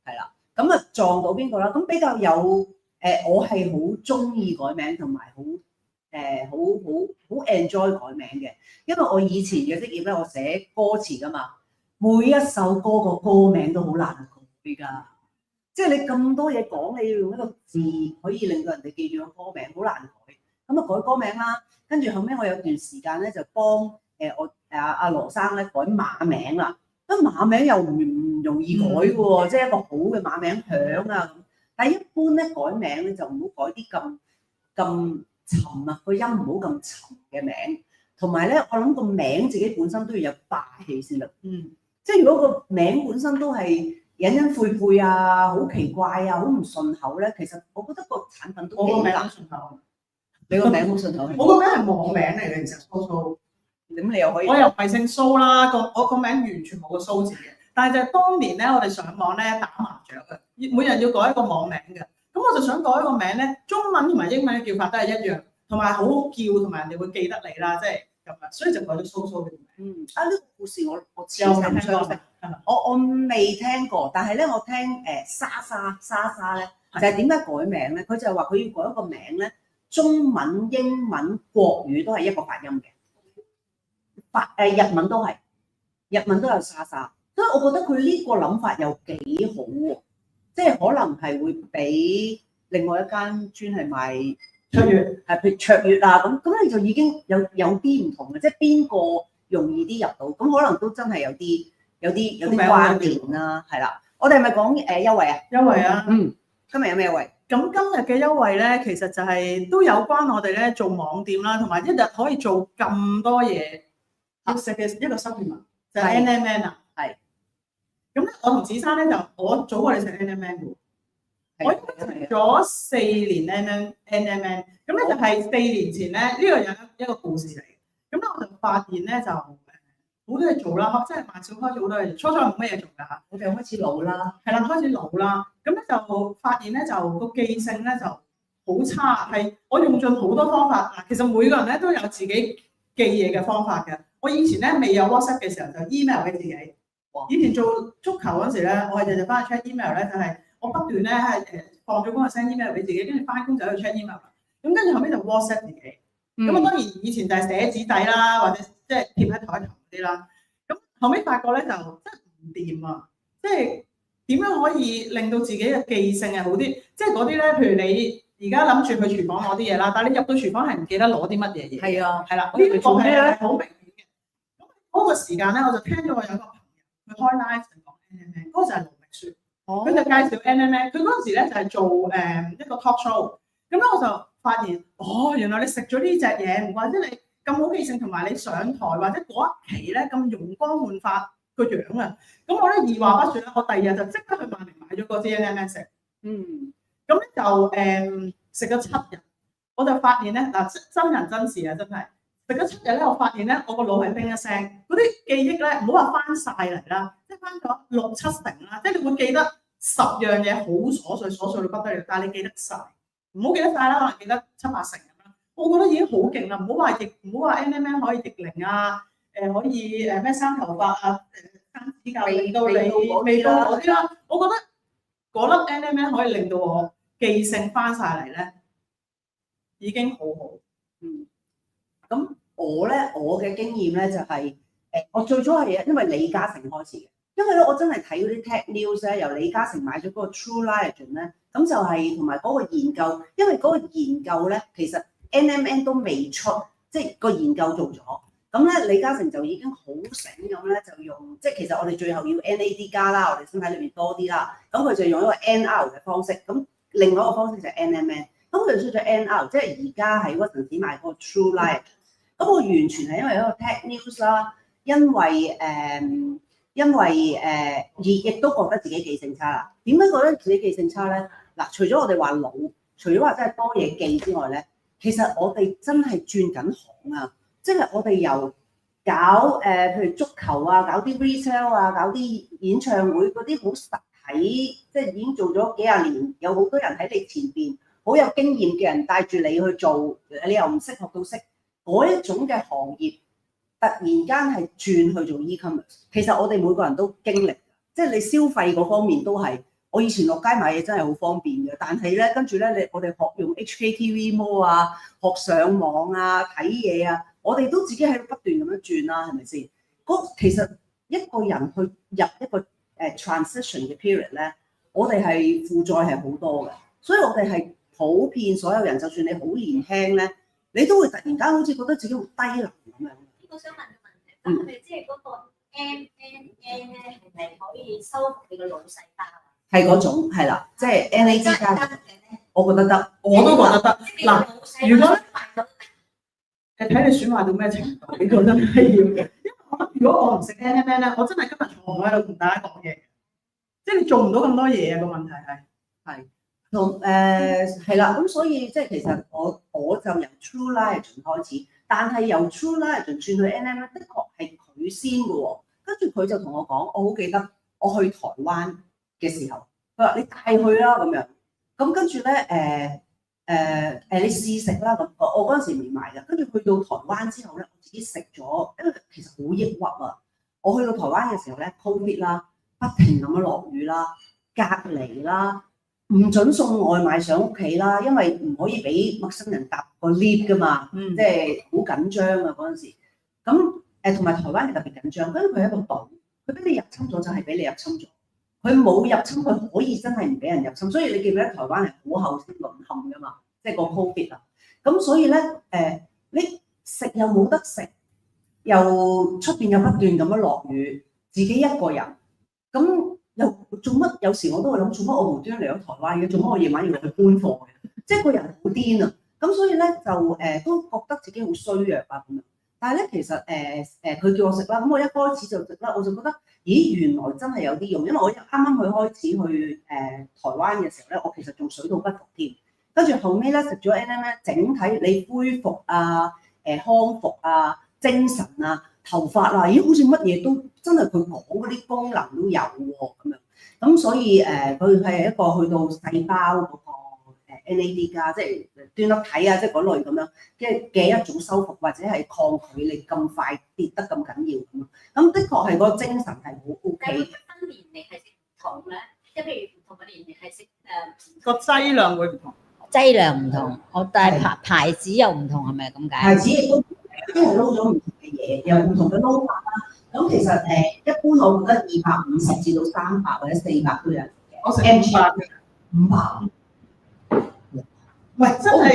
係啦。咁啊撞到邊個啦？咁比較有我係好中意改名同埋好好 enjoy 改名嘅，因為我以前嘅職業咧，我寫歌詞噶嘛，每一首歌個歌名都好難改㗎，即係你咁多嘢講，你要用一個字可以令到人哋記住個歌名，好難改。咁啊改歌名啦，跟住後尾我有段時間咧就幫我阿羅生咧改馬名啦，咁馬名又唔容易改嘅喎，即係一個好嘅馬名響啊咁。但係一般咧改名咧就唔好改啲咁沉啊，個音唔好咁沉嘅名，同埋咧我諗個名自己本身都要有霸氣先得。即係如果個名本身都係隱隱晦晦啊，好奇怪啊，好唔順口咧，其實我覺得個產品都我個名難順口。你個名好順口，我個名係網名嚟嘅，其實蘇蘇。咁你又可以，我又唔係姓蘇啦，我個名完全冇個蘇字嘅。但係就係當年咧，我哋上網咧打麻雀嘅，每人要改一個網名嘅。咁我就想改一個名咧，中文同埋英文嘅叫法都係一樣，同埋好好叫，同埋人哋會記得你啦，即係咁啊。所以就改咗蘇蘇嘅名。呢個故事我似有曾聽過相識，我未聽過，但係咧我聽莎莎咧就係點解改名咧？佢就係話佢要改一個名咧，中文、英文、國語都係一個發音嘅，日文都係，日文都有莎莎，所以我覺得佢呢個諗法又幾好喎，即係可能係會比另外一間專係賣卓越係譬如卓越啊咁你就已經有啲唔同嘅，即係邊個容易啲入到，咁可能都真係有啲關聯啦，係啦。我哋係咪講優惠啊？優惠啊！今日有咩優惠？咁今日嘅優惠咧，其實就係都有關我哋咧做網店啦，同埋一日可以做咁多嘢要食嘅一個 supplement 就係 NMN 啊。係。咁咧，我同子珊咧就我早過你食 NMN 嘅，我應該食咗4年 NMN。咁咧就係4年前咧，呢個有一個故事嚟。咁咧我就發現咧就好多嘢做啦，即係慢小開始好多嘢，初初冇乜嘢做㗎嚇，我哋開始老啦，係啦，開始老啦，咁咧就發現咧就個記性咧就好差，係我用盡好多方法嗱，其實每個人咧都有自己記嘢嘅方法嘅。我以前咧未有 WhatsApp 嘅時候就 email 俾自己，以前做足球嗰時咧，我係日日翻去 check email 咧，就係我不斷咧係放咗工就 send email 俾自己，跟住翻工就去 check email 啦。咁跟住後尾就 WhatsApp 自己，咁啊當然以前就係寫紙仔啦，或者即係貼喺台頭嗰啲啦。咁後尾發覺咧就真係唔掂啊！即係點樣可以令到自己嘅記性係好啲？即係嗰啲咧，譬如你而家諗住去廚房攞啲嘢啦，但係你入到廚房係唔記得攞啲乜嘢嘢。係啊，係啦，呢個係好明顯嘅。咁嗰個時間咧，我就聽咗我有個朋友佢開 live 就講 NMN，嗰個就係盧覓雪，佢就介紹 NMN。佢嗰陣時咧就係做一個 talk show，咁咧我就發現原來你食咗呢隻嘢，或者你咁好記性，同埋你上台或者嗰一期咧咁容光煥發個樣啊！咁我咧二話不說咧，我第二日就即刻去萬寧買咗嗰支 NMN 食。咁咧就食咗7日，我就發現咧嗱真人真事啊，真係食咗7日咧，我發現咧我個腦係叮一聲，嗰啲記憶咧唔好話翻晒嚟啦，即係翻咗6、7成啦，即係你會記得10樣嘢好瑣碎到不得了，但係你記得晒，唔好記得晒啦，可能記得7、8成咁樣，我覺得已經好勁啦，唔好話 NMN 可以逆齡啊，可以咩生頭髮啊，生指甲令到你味道嗰啲啦，我覺得嗰粒 NMN 可以令到我記性翻晒嚟咧，已經好好。咁我嘅經驗咧就係我最初係因為李嘉誠開始嘅，因為咧我真係睇嗰啲 tech news 咧，由李嘉誠買咗嗰個 True Niagen 咧，咁就係同埋嗰個研究，因為嗰個研究咧其實 NMN 都未出，即係個研究做咗。咁咧，李嘉誠就已經好醒咁咧，就用即係其實我哋最後要 NAD 加啦，我哋身體裏面多啲啦。咁佢就用一個 NR 嘅方式，咁另外一個方式就係 NMN。咁佢出咗 NR，即係而家喺屈臣氏賣嗰個 True Light。咁我完全係因為一個 Tech News 啦，因為而亦都覺得自己記性差啦。點解覺得自己記性差咧？嗱，除咗我哋話老，除咗話真係多嘢記之外咧，其實我哋真係轉緊行啊！即係我哋由搞譬如足球啊，搞啲 resale 啊，搞啲演唱會嗰啲好實體，即係已經做咗幾廿年，有好多人喺你前邊，好有經驗嘅人帶住你去做，你又唔識學到識嗰一種嘅行業，突然間係轉去做 e-commerce。其實我哋每個人都經歷，即係你消費嗰方面都係。我以前落街買嘢真係好方便嘅，但係咧跟住咧，我哋學用 HKTV Mall 啊，學上網啊，睇嘢啊，我哋都自己喺度不斷咁樣轉啦，係咪先？其實一個人去入一個transition 嘅 period 咧，我哋係負債係好多嘅，所以我哋係普遍所有人，就算你好年輕咧，你都會突然間好似覺得自己好低能咁樣。我想問個問題，咁係咪即係嗰個 MNN 咧係咪可以修復你個腦細胞？係嗰種係啦，即係 NAD 加，我覺得得，我都覺得得。嗱，如果你睇你選壞到咩程度，你覺得係要嘅。因為我覺得如果我唔食 NMN 咧，我真係今日坐唔喺度同大家講嘢，即係你做唔到咁多嘢啊！個問題係同係啦，咁所以即係其實我就由 True Light 開始，但係由 True Light 轉去 NMN 的確係佢先嘅喎，跟住佢就同我講，我好記得我去台灣嘅時候，佢話你帶去啦咁樣，咁跟住咧你試食啦咁，我嗰陣時未買嘅，跟住去到台灣之後咧，我自己食咗，因為其實好抑鬱啊！我去到台灣嘅時候咧 ，Covid 啦，不停咁樣落雨啦，隔離啦，唔準送外賣上屋企啦，因為唔可以俾陌生人搭個 lift 噶嘛，即係好緊張啊嗰陣時。咁同埋台灣係特別緊張，跟住佢係一個島，佢俾你入侵咗就係俾你入侵咗。佢冇入侵，佢可以真係唔俾人入侵，所以你記唔記得台灣係好後先淪陷噶嘛？即係個 Covid 啊，咁所以咧你食又冇得食，又出邊又不斷咁樣落雨，自己一個人，咁又做乜？有時我都會諗做乜我無端嚟咗台灣嘅，做乜我夜晚要落去搬貨嘅？即係個人好癲啊！咁所以咧就都覺得自己好衰弱啊咁樣。但係咧，其實佢叫我食啦，咁我一開始就食啦，我就覺得，咦，原來真係有啲用，因為我啱啱去開始去台灣嘅時候咧，我其實仲水土不服添，跟住後尾咧食咗 NMN，整體你恢復啊、康復啊、精神啊、頭髮啊，咦，好似乜嘢都真係佢講嗰啲功能都有喎咁樣，咁所以佢係一個去到細胞嗰個。NAD 加即係端粒體啊，即係嗰類咁樣嘅一種修復，或者係抗拒你咁快跌得咁緊要咁咯。咁的確係個精神係好 OK。但係分年齡係食唔同咧，即係譬如唔同嘅年齡係食個劑量會唔同，劑量唔同，但係牌子又唔同，係咪咁解？牌子亦都因為撈咗唔同嘅嘢，有唔同嘅撈法啦。咁其實一般我覺得250至到300或者400都有嘅。我食500。喂，真係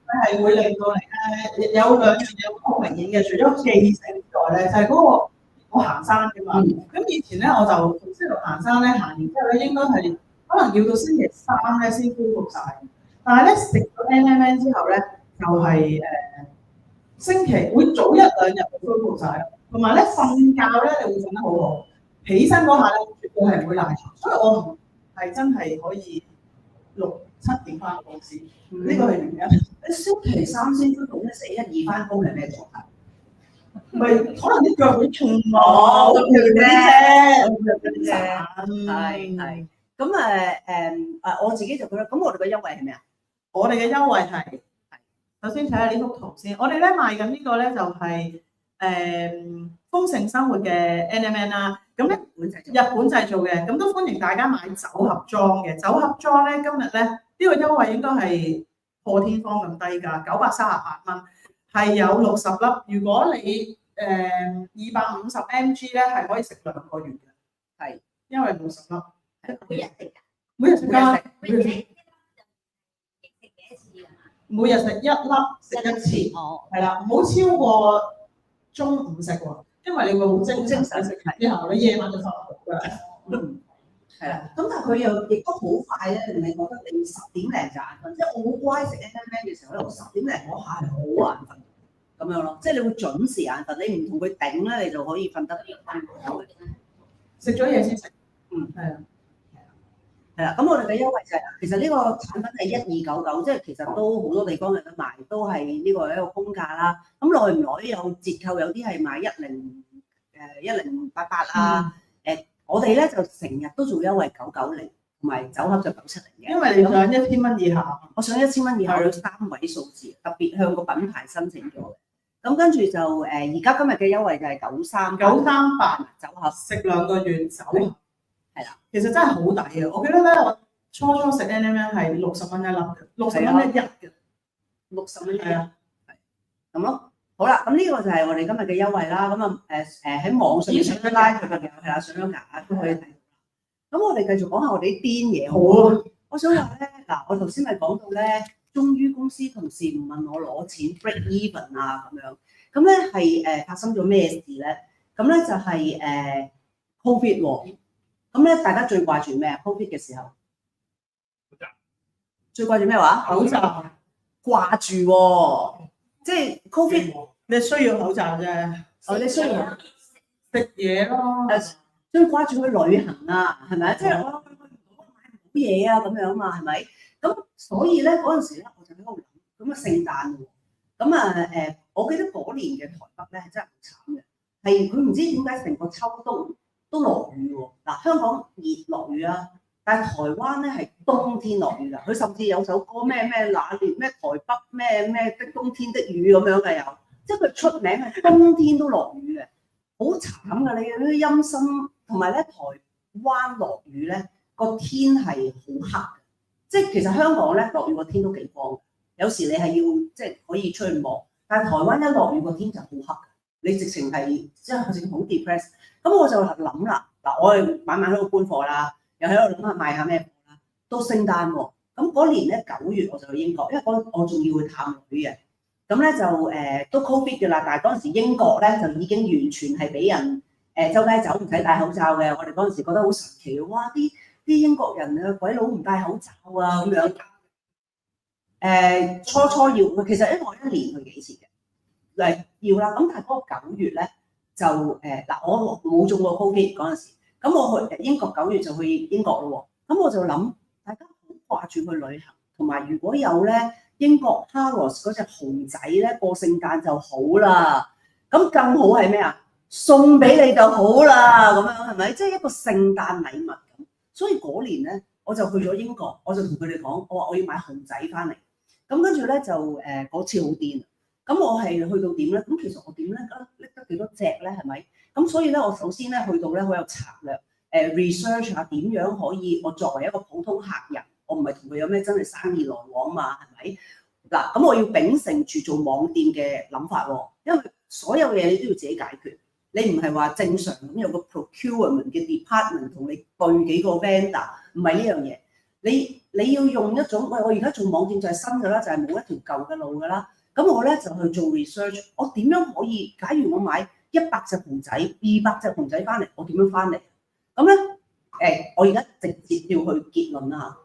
佢係會令到你咧有兩樣嘢好明顯嘅，除咗記性之外咧，就係嗰個我行山嘅嘛。咁以前咧我就同師傅行山咧，行完之後咧應該係可能要到星期3咧先恢復晒。但係咧食咗 NMN 之後咧，就係星期會早1-2日就恢復晒，同埋咧瞓覺咧你會瞓得好好，起身嗰下咧絕對係唔會賴床，所以我唔係真係可以6-7點翻公司。呢個係原因。星期3先恢復咧，星期1-2翻工係咩狀態？咪可能啲腳會痛啊，咁樣啫。係。咁我自己就覺得，咁我哋嘅優惠係咩啊？我哋嘅優惠係，首先睇下呢幅圖先。我哋咧賣緊呢個咧就係豐盛生活嘅 NMN 啦。咁咧日本製造嘅，咁都歡迎大家買酒盒裝嘅。酒盒裝咧今日咧呢個優惠應該係破天荒咁低價，938蚊，係有60粒。如果你250 mg 咧係可以食2個月嘅，係因為60粒。每日食㗎，每日食㗎，每日食幾多次啊？每日食1粒，食1次，哦，係啦，唔好超過中午食喎，因為你會好精神，神食完之後你夜晚就瞓唔到㗎。嗯，係啦。咁但係佢又亦都好快咧，令你覺得你10點零就眼瞓。即係我好乖食 M&M 嘅時候咧，我10點零嗰下係好眼瞓咁樣咯。即係你會準時眼瞓，你唔同佢頂咧，你就可以瞓得食咗嘢先食。嗯，係啊。係啦，咁我哋嘅優惠就係、其實呢個產品係1299，即係其實都好多地方有得賣，都係呢個一個公價啦。咁耐唔耐有折扣，有啲係賣1088啊。我哋咧就成日都做優惠990，同埋酒盒就970嘅。因為你想1000蚊以下，我想1000蚊以下有3位數字，特別向個品牌申請咗嘅。咁跟住就而家今日嘅優惠就係938酒盒，食2個月酒盒。係啦，其實真係好抵嘅。我記得咧，我初食 M&M 係60蚊一粒嘅，60蚊一日嘅，60蚊一日。係啊，咁咯。好啦，咁呢個就係我哋今日嘅優惠啦。咁啊喺網上面上咗 live 嘅朋友係啦，上咗架都可以睇到。咁我哋繼續講下我哋啲癲嘢好啊。我想話咧，嗱，我頭先咪講到咧，終於公司同事唔問我攞錢 break even 啊咁樣。咁咧係發生咗咩事咧？咁咧就係COVID 喎。咁咧大家最掛住咩啊 ？COVID 嘅時候，最掛住咩話？口罩掛住喎，即係 COVID。你需要口罩啫。哦，你需要食嘢咯。最掛住去旅行啊，係咪啊？即係我買唔到嘢啊，咁樣嘛，係咪？咁所以咧嗰陣時咧，我就喺度諗，咁啊聖誕喎，咁啊我記得嗰年嘅台北咧係真係好慘嘅，係佢唔知點解成個秋冬都落雨喎。嗱，香港熱落雨啊，但係台灣咧係冬天落雨㗎。佢甚至有首歌咩咩那年咩台北咩咩的冬天的雨咁樣嘅有，即係佢出名係冬天都落雨嘅，好慘㗎！你嗰啲陰森，同埋咧台灣落雨咧個天係好黑，即係其實香港咧落雨個天都幾光，有時你係要即係可以出去望，但係台灣一落雨個天就好黑，你直情係即係直情好 depress。咁我就諗啦，嗱，我哋晚晚喺度搬貨啦，又喺度諗下賣下咩貨啦。到聖誕喎，咁嗰年咧9月我就去英國，因為我仲要去探女嘅。咁咧就都 COVID 嘅啦，但係嗰陣時英國咧就已經完全係俾人周街走唔使戴口罩嘅。我哋嗰陣時覺得好神奇，哇！啲英國人啊鬼佬唔戴口罩啊咁樣。初要，其實因為我1年去幾次嘅，要啦。咁但係嗰個9月咧就嗱，我冇中過 COVID 嗰陣時，咁我去英國9月就去英國咯喎。咁我就諗大家好掛住去旅行，同埋如果有咧。英國 Harrods 嗰隻熊仔咧過聖誕就好啦，咁更好係咩啊？送俾你就好啦，咁樣係咪？即係一個聖誕禮物咁。所以嗰年咧，我就去咗英國，我就同佢哋講，我話我要買熊仔翻嚟。咁跟住咧就嗰次好癲。咁我係去到點咧？咁其實我點咧拎得幾多隻咧？係咪？咁所以咧，我首先咧去到咧好有策略，research 下點樣可以我作為一個普通客人。我唔係同佢有咩真係生意來往嘛，係咪？嗱，咁我要秉承住做網店嘅諗法喎，因為所有嘢你都要自己解決，你唔係話正常咁有個 procurement 嘅 department 同你對幾個 vendor， 唔係呢樣嘢。你要用一種，我而家做網店就係新㗎啦，就係冇一條舊嘅路㗎啦。咁我咧就去做 research，我點樣可以？假如我買100隻熊仔、200隻熊仔翻嚟，我點樣翻嚟？咁咧我而家直接要去結論啦。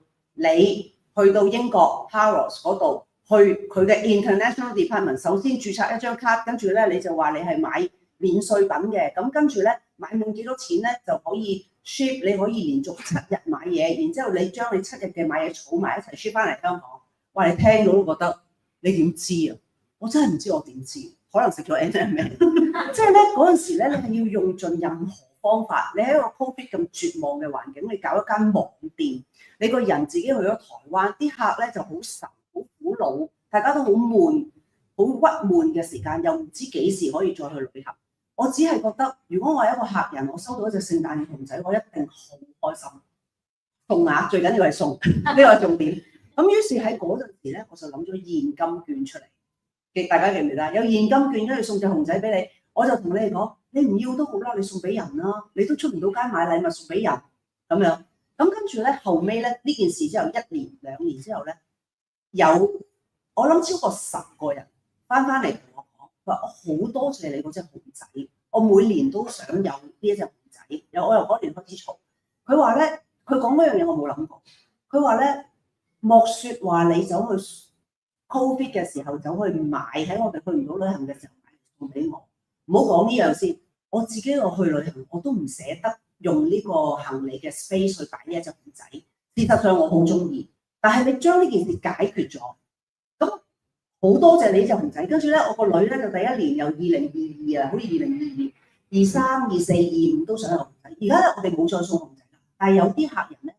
你去到英國 Harrods 嗰度，去佢嘅 International Department， 首先註冊一張卡，跟住咧你就話你係買免稅品嘅，咁跟住咧買滿幾多錢咧就可以 ship， 你可以連續7日買嘢，然之後你將你7日嘅買嘢儲埋一齊 ship 翻嚟香港。哇！你聽到都覺得你點知啊？我真係唔知我點知，可能食咗 M&M， 即係咧嗰陣時咧，你係要用盡任何方法。你喺一個 COVID 咁絕望嘅環境，你搞一間網店。你個人自己去咗台灣，啲客咧就好愁、好苦惱，大家都好悶、好鬱悶嘅時間，又唔知幾時可以再去旅行。我只係覺得，如果我係一個客人，我收到一隻聖誕熊仔，我一定好開心。送額最緊要係送，呢個係重點。咁於是喺嗰陣時咧，我就諗咗現金券出嚟。大家記唔記得？有現金券跟住送隻熊仔俾你，我就同你哋講，你唔要都好啦，你送俾人啦，你都出唔到街買禮物送俾人咁樣。咁跟住咧，後尾咧呢件事之後1年2年之後咧，有我諗超過10個人翻嚟同我講，佢話我好多謝你嗰隻熊仔，我每年都想有呢一隻熊仔，我由嗰年開始嘈。佢話咧，佢講嗰樣嘢我冇諗過。佢話咧，莫説話你走去 Covid 嘅時候走去買，喺我哋去唔到旅行嘅時候買送俾我。唔好講呢樣先，我自己我去旅行我都唔捨得用呢個行李嘅 space 去擺呢一隻熊仔。事實上我好中意，但係你將呢件事解決咗，咁好多謝你呢隻熊仔。跟住咧，我個女咧就第一年由2022啊，好似2022、23、24、25都想有熊仔。而家咧我哋冇再送熊仔啦，但係有啲客人咧，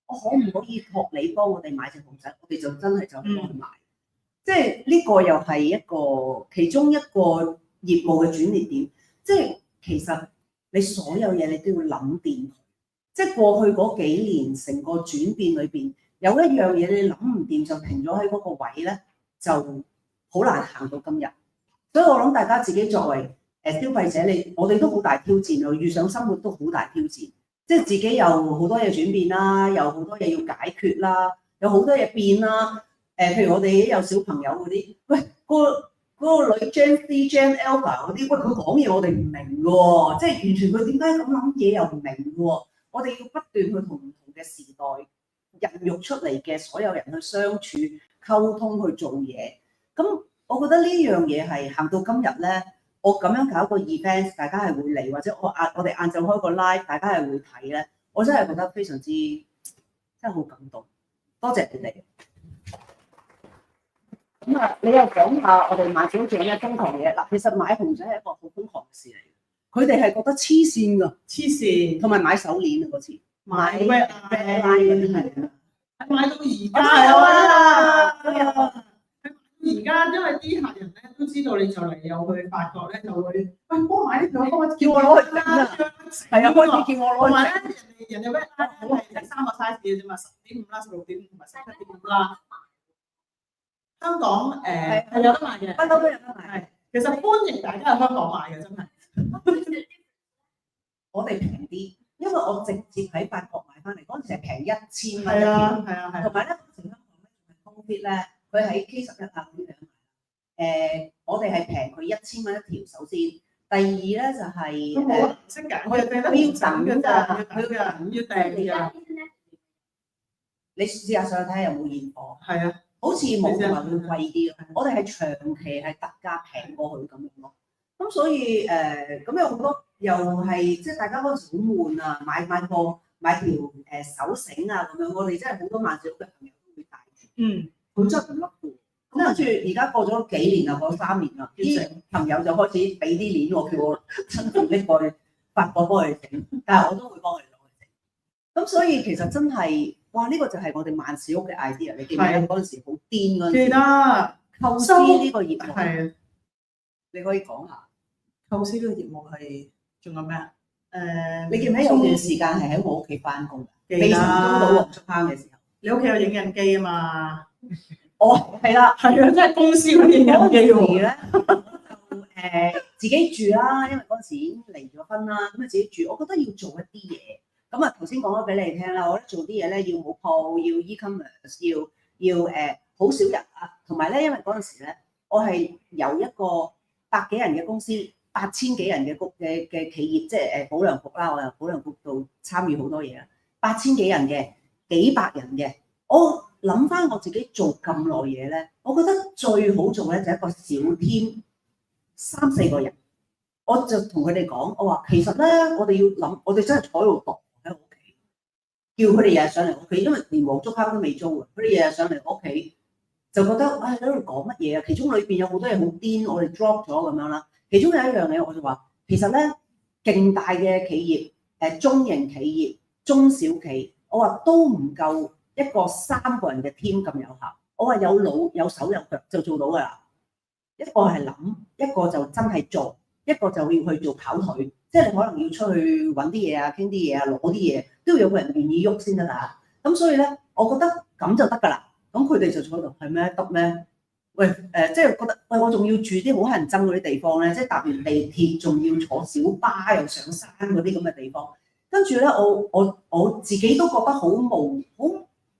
我可唔可以託你幫我哋買隻熊仔？我哋就真係就幫佢買。即係呢個又係一個其中一個業務嘅轉捩點。即係其實你所有嘢你都要諗掂佢。即係過去嗰幾年成個轉變裏邊，有一樣嘢你諗唔掂就停咗喺嗰個位咧，就好難行到今日。所以我諗大家自己作為消費者，我哋都好大挑戰咯，遇上生活都好大挑戰。即係自己有好多嘢轉變啦，有好多嘢要解決啦，有好多嘢變啦。譬如我哋有小朋友嗰啲，喂，嗰個女 Gen Z、Gen Alpha 嗰啲，喂，佢講嘢我哋唔明嘅喎，即係完全佢點解咁諗嘢又唔明嘅喎。我哋要不斷去同唔同嘅時代孕育出嚟嘅所有人去相處、溝通、去做嘢。咁我覺得呢樣嘢係行到今日咧，我咁樣搞個 event， 大家係會嚟，或者我哋晏晝開個 live， 大家係會睇咧。我真係覺得非常之真係好感動，多謝你哋。咁啊，你又講下我哋買小姐咧瘋狂嘢嗱，其實買熊仔係一個好瘋狂嘅事嚟。佢哋係覺得黐線㗎，黐線，同埋買手鏈啊嗰次，買 red line 嗰啲係買到而家啊！而家因為啲客人咧都知道你就嚟又去法國咧，就會喂幫我買呢條，幫我叫我攞去啦，係啊，開始叫我攞。同埋咧，人哋 red line 係得3個 size 嘅啫嘛，10.5啦、16.5同埋17.5啦。香港係有得賣嘅，不嬲都有得賣。其實歡迎大家喺香港買嘅，真係。我哋平啲，因為我直接喺法國買翻嚟，嗰陣時係平1000蚊。係啊，係啊，係。同埋咧，嗰陣香港咧仲係 Covid 咧，佢喺 K11啊咁樣。我哋係平佢1000蚊一條，首先。第二咧就係冇識揀，佢要等嘅咋，佢嘅要訂㗎。你試下上去睇下有冇現貨。係啊。好似冇話會貴啲，我哋係長期係特價平過去咁樣咯。咁所以咁有好多又係即係大家嗰陣時好悶啊，買條手繩啊咁樣，我哋真係好多萬小嘅朋友都會帶住。佢真係唔甩嘅。咁跟住而家過咗幾年啦，過3年啦，啲朋友就開始俾啲鏈我，叫我親自拎過去法國幫佢整，但係我都會幫佢攞去整。咁所以其實真係。哇！呢個就係我哋萬事屋嘅 idea， 你記唔記得嗰陣時好癲嗰陣時？記得構思呢個業務係，你可以講下構思呢個業務係仲有咩啊？你記唔記得有段時間係喺我屋企翻工嘅？未成功到黃竹坑嘅時候，你屋企有影印機啊嘛？哦，係啦，係啊，即係公司嗰啲影印機喎。咧就自己住啦，因為嗰陣時已經離咗婚啦，咁啊自己住，我覺得要做一啲嘢。咁啊，頭先講咗俾你聽啦，我覺得做啲嘢咧要冇鋪，要 e-commerce， 要好少人啊，同埋咧，因為嗰陣時咧，我係由一個100幾人嘅公司，8000幾人嘅企業，即係保良局啦，我由保良局度參與好多嘢啦，8000幾人嘅，幾百人嘅，我諗翻我自己做咁耐嘢咧，我覺得最好做咧就係一個小 team， 3-4個人，我就同佢哋講，我話其實咧，我哋要諗，我哋真係坐喺度度。叫佢哋日日上嚟屋企，因為連黃竹坑都未租啊！佢哋日日上嚟屋企，就覺得喺度講乜嘢啊？其中裏邊有好多嘢好癲，我哋 drop 咗咁樣啦。其中有一樣嘢，我就話其實咧，勁大嘅企業、中型企業、中小企，我話都唔夠一個3個人嘅 team 咁有效。我話有腦有手有腳就做到㗎啦。一個係諗，一個就真係做，一個就要去做跑腿。即係你可能要出去揾啲嘢啊、傾啲嘢啊、攞啲嘢，都要有個人願意喐先得㗎。咁所以咧，我覺得咁就得㗎啦。咁佢哋就坐喺度，係咩得咩？喂即係覺得喂，我仲要住啲好乞人憎嗰啲地方咧，即係搭完地鐵仲要坐小巴又上山嗰啲咁嘅地方。跟住咧，我自己都覺得好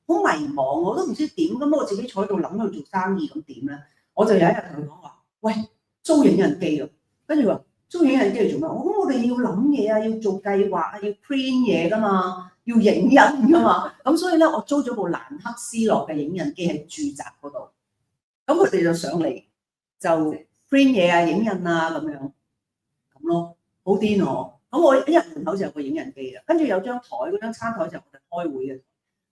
好迷茫，我都唔知點，咁我自己坐喺度諗去做生意咁點咧？我就有一日同佢講話，喂，租影印機啊，跟住話租影印機嚟做咩？我哋要諗嘢啊，要做計劃啊，要 print 嘢噶嘛，要影印噶嘛，咁所以咧我租咗部蘭克斯洛嘅影印機喺住宅嗰度，咁佢哋就上嚟就 print 嘢啊、影印啊咁樣，咁咯，好癲喎！咁我一入門口就有個影印機啦，跟住有張台，嗰張餐台就我哋開會嘅，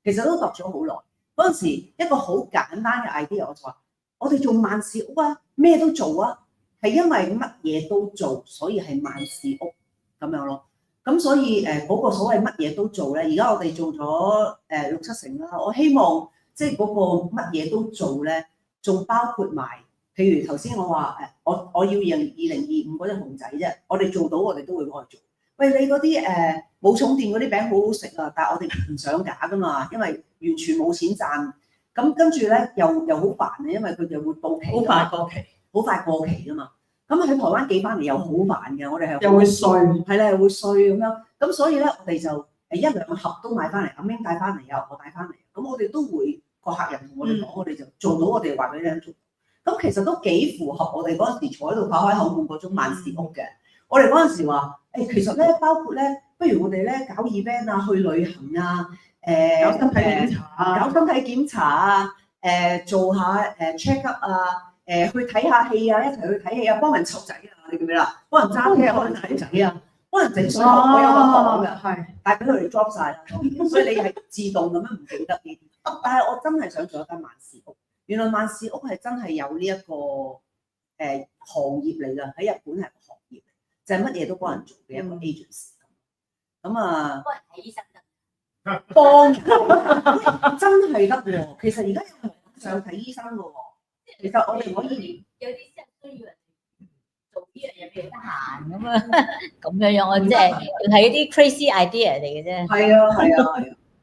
其實都度咗好耐。嗰陣時一個好簡單嘅 idea，我就話：我哋做萬事屋啊，咩都做啊，係因為乜嘢都做，所以係萬事屋咁樣咯。咁所以嗰個所謂乜嘢都做咧，而家我哋做咗6、7成啦。我希望即係嗰個乜嘢都做咧，仲包括埋，譬如頭先我話我要2025嗰隻熊仔啫，我哋做到我哋都會幫佢做。喂，你嗰啲冇重電嗰啲餅好好食啊，但係我哋唔上架噶嘛，因為完全冇錢賺。咁跟住咧又好煩啊，因為佢哋會到期，好快過期噶嘛。咁喺台灣寄翻嚟又好煩嘅，我哋係又會碎，係啦，又會碎咁樣。咁所以咧，我哋就1、2盒都買翻嚟，阿明帶翻嚟又我帶翻嚟。咁我哋都會個客人同我哋講，我哋就做到我哋話俾你聽做。咁其實都幾符合我哋嗰陣時坐喺度跑開口夢嗰種萬事屋嘅。我哋嗰陣時話，其實咧包括咧，不如我哋咧搞 event 啊，去旅行啊，搞身體檢查啊，做下check up 啊，去睇下戲啊，一齊去睇戲啊，幫人湊仔啊，你記唔記得？幫人揸車啊，幫人睇仔啊，幫人整水喉，我有個房嘅，係，但係俾佢哋 drop 晒啦，所以你係自動咁樣唔記得呢啲。但係我真係想做一間萬事屋，原來萬事屋係真係有呢一個行業嚟㗎，喺日本係個行業。就係乜嘢都幫人做嘅一個 agency 咁啊，幫人睇醫生得，幫真係得喎。其實而家有網上睇醫生嘅喎。其實我哋可以有啲真係需要人做呢樣嘢，譬如得閒咁啊，咁樣我即係係啲 crazy idea 嚟嘅啫。係啊，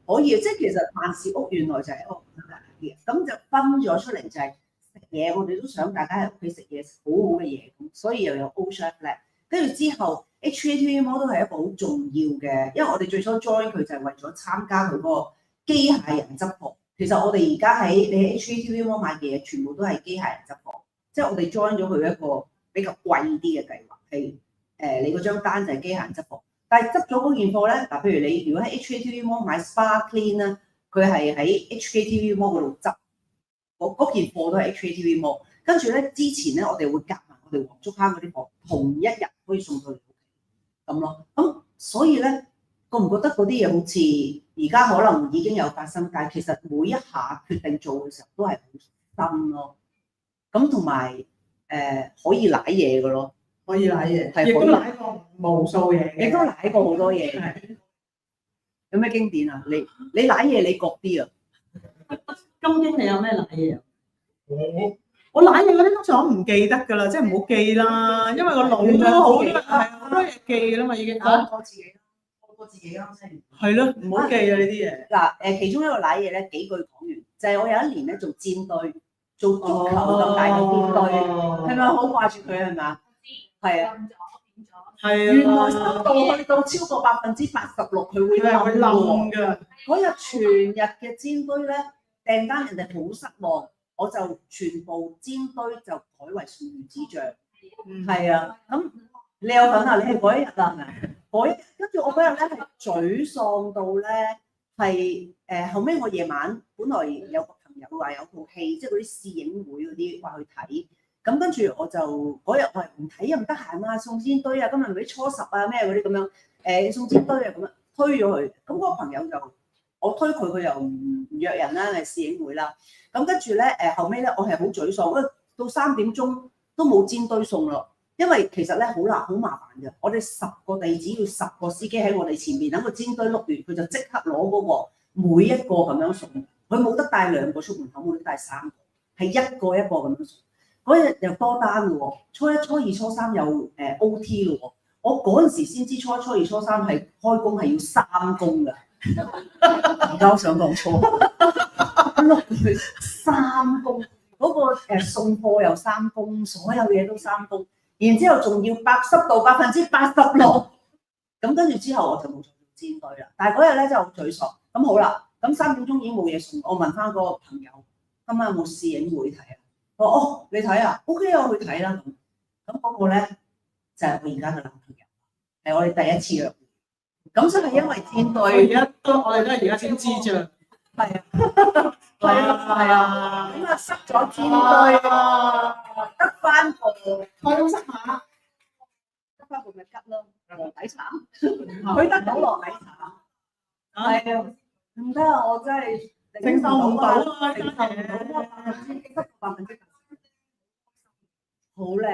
可以。即係其實萬事屋原來就係一個咁嘅 idea，咁就分咗出嚟就係食嘢，我哋都想大家喺屋企食嘢好好嘅嘢，咁所以又有 Old Chef Lab。跟住之後 HKTV Mall 都係一個好重要嘅，因為我哋最初 join 佢就係為咗參加佢嗰個機械人執貨。其實我哋而家喺你 HKTV Mall 買嘅嘢，全部都係機械人執貨，即係我哋 join 咗佢一個比較貴啲嘅計劃，係你嗰張單就係機械人執貨。但係執咗嗰件貨咧，嗱，譬如你如果喺 HKTV Mall 買 Spa Clean 咧，佢係喺 HKTV Mall 嗰度執，嗰件貨都係 HKTV Mall。跟住咧，之前咧我哋會夾埋我哋黃竹坑嗰啲貨，同一日可以送到嚟屋企咁咯。咁所以咧，覺唔覺得嗰啲嘢好似而家可能已經有發生，但係其實每一下決定做嘅時候都係好深咯。咁同埋可以舐嘢嘅咯，可以舐嘢，係亦都舐過無數嘢嘅，亦都舐過好多嘢。有咩經典啊？你舐嘢你覺啲啊？金經你有咩舐嘢啊？我舐嘢嗰啲通常我唔記得㗎啦，即係唔好記啦，因為個腦都好多好多嘢記㗎啦嘛，已經放過自己啦，放過自己啦，真係。係咯，唔好記啊呢啲嘢。嗱其中一個舐嘢咧，幾句講完，就係我有一年咧做煎堆，做足球咁大嘅煎堆，係咪好掛住佢係咪啊？係啊，係啊，原來濕度去到超過86%，佢會冧㗎。嗰日全日嘅煎堆咧，訂單人哋好失望。我就全部煎堆就改為送魚子醬，係啊，咁你有份啊？你係嗰一日啊？係咪？嗰一日，跟住我嗰日咧係沮喪到咧，係後尾我夜晚本來有個朋友話有套戲，即係嗰啲試影會嗰啲話去睇，咁跟住我就嗰日我係唔睇又唔得閒啊，送煎堆啊，今日嗰啲初十啊咩嗰啲咁樣，送煎堆啊咁樣推咗佢，咁嗰個朋友就我推佢，佢又唔約人啦，係試影會啦。咁跟住咧，後尾咧，我係好沮喪，因為到3點鐘都冇煎堆送咯。因為其實咧好難好麻煩嘅，我哋10個地址要10個司機喺我哋前面，等個煎堆碌完，佢就即刻攞嗰個每一個咁樣送。佢冇得帶2個出門口，冇得帶3個，係一個一個咁樣送。嗰日又多單嘅喎，初1、初2、初3又OT 咯喎。我嗰陣時先知初1、初2、初3係開工係要3工㗎。而家我想講錯，碌佢3工，嗰個送貨又3工，所有嘢都3工，然之後仲要濕度86%，咁跟住之後我就冇做煎堆啦。但係嗰日咧真係好沮喪。咁好啦，咁3點鐘已經冇嘢送，我問翻嗰個朋友今晚有冇試影會睇啊？我話哦，你睇啊 ，OK 啊，我去睇啦咁。咁嗰個咧就係我而家嘅男朋友，係我哋第一次約會。咁所以係因為戰隊，我哋都係而家先知啫。係啊，係啊，咁啊塞咗戰隊，得翻個開心塞下，得翻個咪吉咯，羅底橙，佢得到羅底橙，係啊，唔得啊！我真係承受唔到啊！承受唔到啊！100%好靚，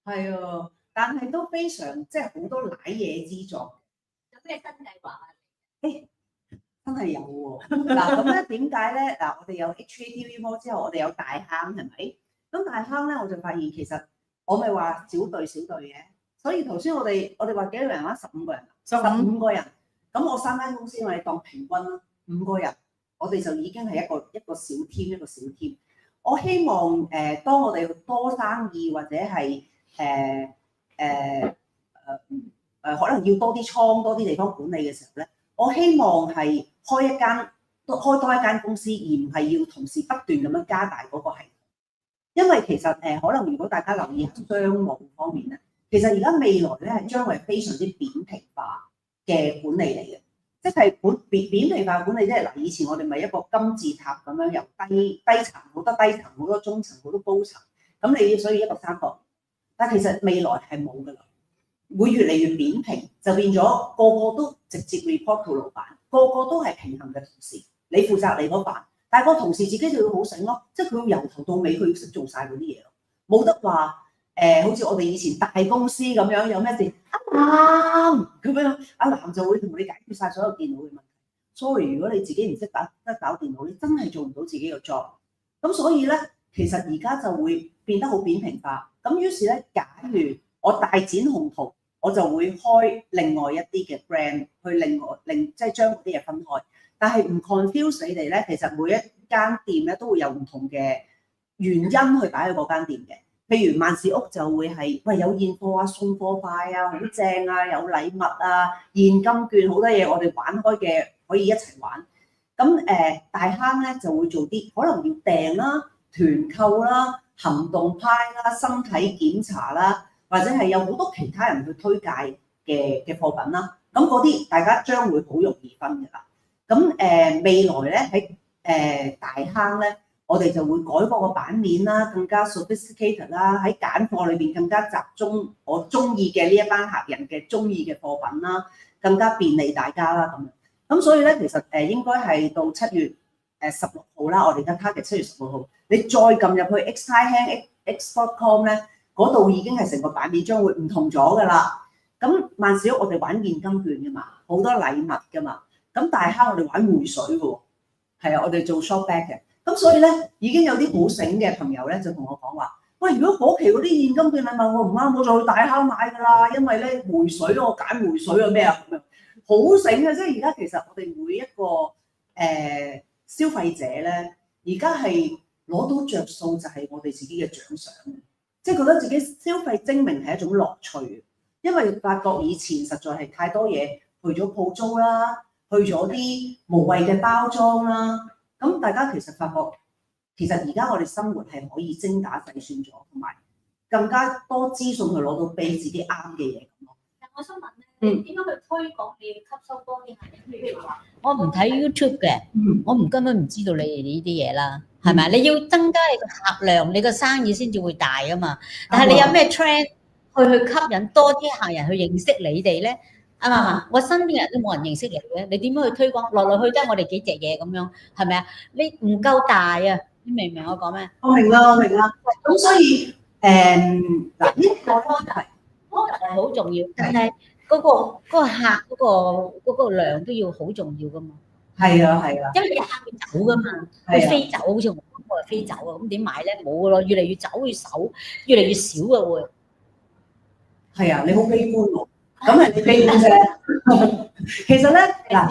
係啊，但係都非常即係好多舐嘢之作。有咩新計劃啊？真係有喎。嗱咁咧點解咧？嗱，我哋有 HKTV Mall 之後，我哋有大坑係咪？咁大坑咧，我就發現其實我咪話小隊嘅，所以頭先我哋話幾多人啊？15個人，15個人。咁我3間公司我哋當平均啦，5個人，我哋就已經係一個小 team 一個小 team。我希望當我哋多生意或者係可能要多啲倉多啲地方管理嘅時候咧，我希望係開多一間公司，而唔係要同時不斷咁樣加大嗰個系統。因為其實可能如果大家留意商務方面咧，其實而家未來咧係將會非常之扁平化嘅管理嚟嘅，即係扁平化管理，即係嗱，以前我哋咪一個金字塔咁樣，由低層好多低層，好多中層，好多高層，咁你所以一個三角，但其實未來係冇㗎啦。會越嚟越扁平，就變咗個個都直接 report 到老闆，個個都係平衡嘅同事，你負責你嗰瓣，但係個同事自己就要好醒咯，即係佢要由頭到尾佢要識做晒嗰啲嘢咯，冇得話好似我哋以前大公司咁樣，有咩事阿南咁樣，阿南就會同你解決晒所有電腦嘅問題。Sorry， 如果你自己唔識搞電腦，你真係做唔到自己嘅 job。咁所以咧，其實而家就會變得好扁平化。咁於是咧，假如我大展宏圖，我就會開另外一啲嘅 brand 去即係將嗰啲嘢分開，但係唔 confuse 你哋咧。其實每一間店咧都會有唔同嘅原因去擺喺嗰間店嘅。譬如萬事屋就會係喂有現貨啊、送貨快啊、好正啊、有禮物啊、現金券好多嘢，我哋玩開嘅可以一齊玩。咁大坑咧就會做啲可能要訂啦、團購啦、行動派啦、身體檢查啦。或者係有好多其他人去推介嘅貨品啦，咁嗰啲大家將會好容易分㗎啦。咁未來咧喺大坑咧，我哋就會改嗰個版面啦，更加 sophisticated 啦，喺揀貨裏邊更加集中我中意嘅呢一班客人嘅中意嘅貨品啦，更加便利大家啦咁樣。咁所以咧，其實應該係到7月16號啦，我哋而家 target 7月16號，你再撳入去 xthaihandx.com 咧。嗰度已經係成個版面將會唔同咗㗎啦。咁萬事屋我哋玩現金券㗎嘛，好多禮物㗎嘛。咁大坑我哋玩匯水㗎喎，係啊，我哋做 shop back 嘅。咁所以咧，已經有啲好醒嘅朋友咧就同我講話，喂，如果嗰期嗰啲現金券禮物我唔啱，我就去大坑買㗎啦。因為咧匯水我揀匯水啊咩啊咁樣，好醒嘅。即係而家其實我哋每一個消費者咧，而家係攞到着數就係我哋自己嘅獎賞。即係覺得自己消費精明係一種樂趣，因為發覺以前實在係太多嘢去咗鋪租啦，去咗啲無謂嘅包裝啦。咁大家其實發覺，其實而家我哋生活係可以精打細算咗，同埋更加多資訊去攞到俾自己啱嘅嘢咁咯。但我想問咧，點樣去推廣你要吸收多啲客人？譬如話，我唔睇 YouTube 嘅，我根本唔知道你哋呢啲嘢啦，係咪？你要增加你個客量，你個生意先至會大啊嘛。但係你有咩 trend 去吸引多啲客人去認識你哋咧？啱唔啱？我身邊人都冇人認識你嘅，你點樣去推廣？來來去都係我哋幾隻嘢咁樣，係咪啊？你唔夠大啊！你明唔明我講咩？我明啦，我明啦。咁所以嗱，呢個 model 係好重要，但係嗰個客嗰個量都要好重要噶嘛。係啊係啊，因為啲客會走噶嘛，會飛走，好似我講過飛走啊，咁點買咧？冇噶咯，越嚟越走越少，越嚟越少嘅會。係啊，你好悲觀喎，咁係你悲觀啫。其實咧嗱，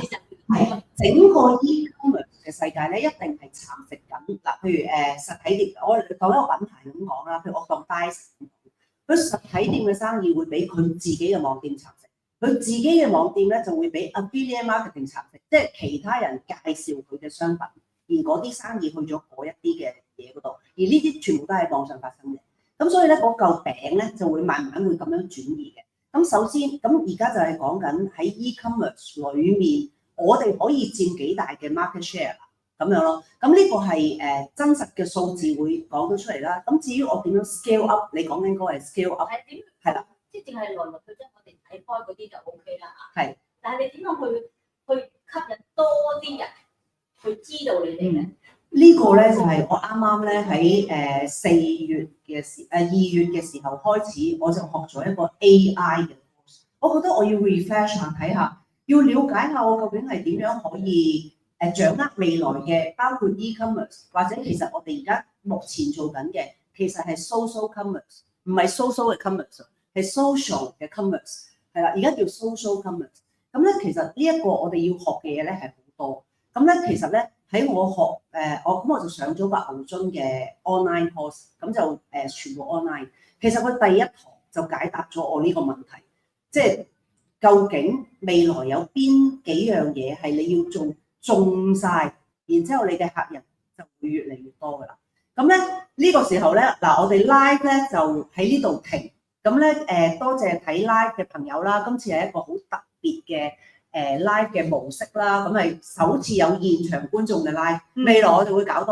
係整個 e-commerce 嘅世界咧，一定係蠶食緊嗱。譬如實體店，我當一個品牌咁講啦，譬如我當 Dyson，佢實體店嘅生意會俾佢自己嘅網店蠶食。佢自己嘅網店咧就會俾 affiliate marketing 查食，即係其他人介紹佢嘅商品，而嗰啲生意去咗嗰一啲嘅嘢嗰度，而呢啲全部都係網上發生嘅。咁所以咧嗰嚿餅咧就會慢慢會咁樣轉移嘅。咁首先，咁而家就係講緊喺 e-commerce 裏面，我哋可以佔幾大嘅 market share 啦，咁樣咯。咁呢個係真實嘅數字會講到出嚟啦。咁至於我點樣 scale up，你講緊嗰個係 scale up，係點？係啦，即係淨係來來去去，我哋睇開嗰啲就 O K 啦嚇。係。但係你點樣去吸引多啲人去知道你哋咧？呢個咧就係我啱啱咧喺2月嘅時候開始，我就學咗一個 AI 嘅 course。我覺得我要 refresh 下睇下，要了解下我究竟係點樣可以掌握未來嘅，包括 e-commerce 或者其實我哋而家目前做緊嘅，其實係 social commerce， 唔係 social 嘅 commerce， 係 social 嘅 commerce， 係啦，而家叫 social commerce。咁咧其實呢一個我哋要學嘅嘢咧係好多。咁咧其實咧喺我學我就上咗個牛津嘅 online course， 咁就全部 online。其實佢第一堂就解答咗我呢個問題，即係究竟未來有邊幾樣嘢係你要做中晒，然之後你嘅客人就會越嚟越多㗎啦。咁咧呢個時候咧嗱，我哋 live 咧就喺呢度停。咁咧多謝睇 live 嘅朋友啦，今次係一個好特別嘅live 嘅模式啦，咁係首次有現場觀眾嘅 live，未來我哋會搞多。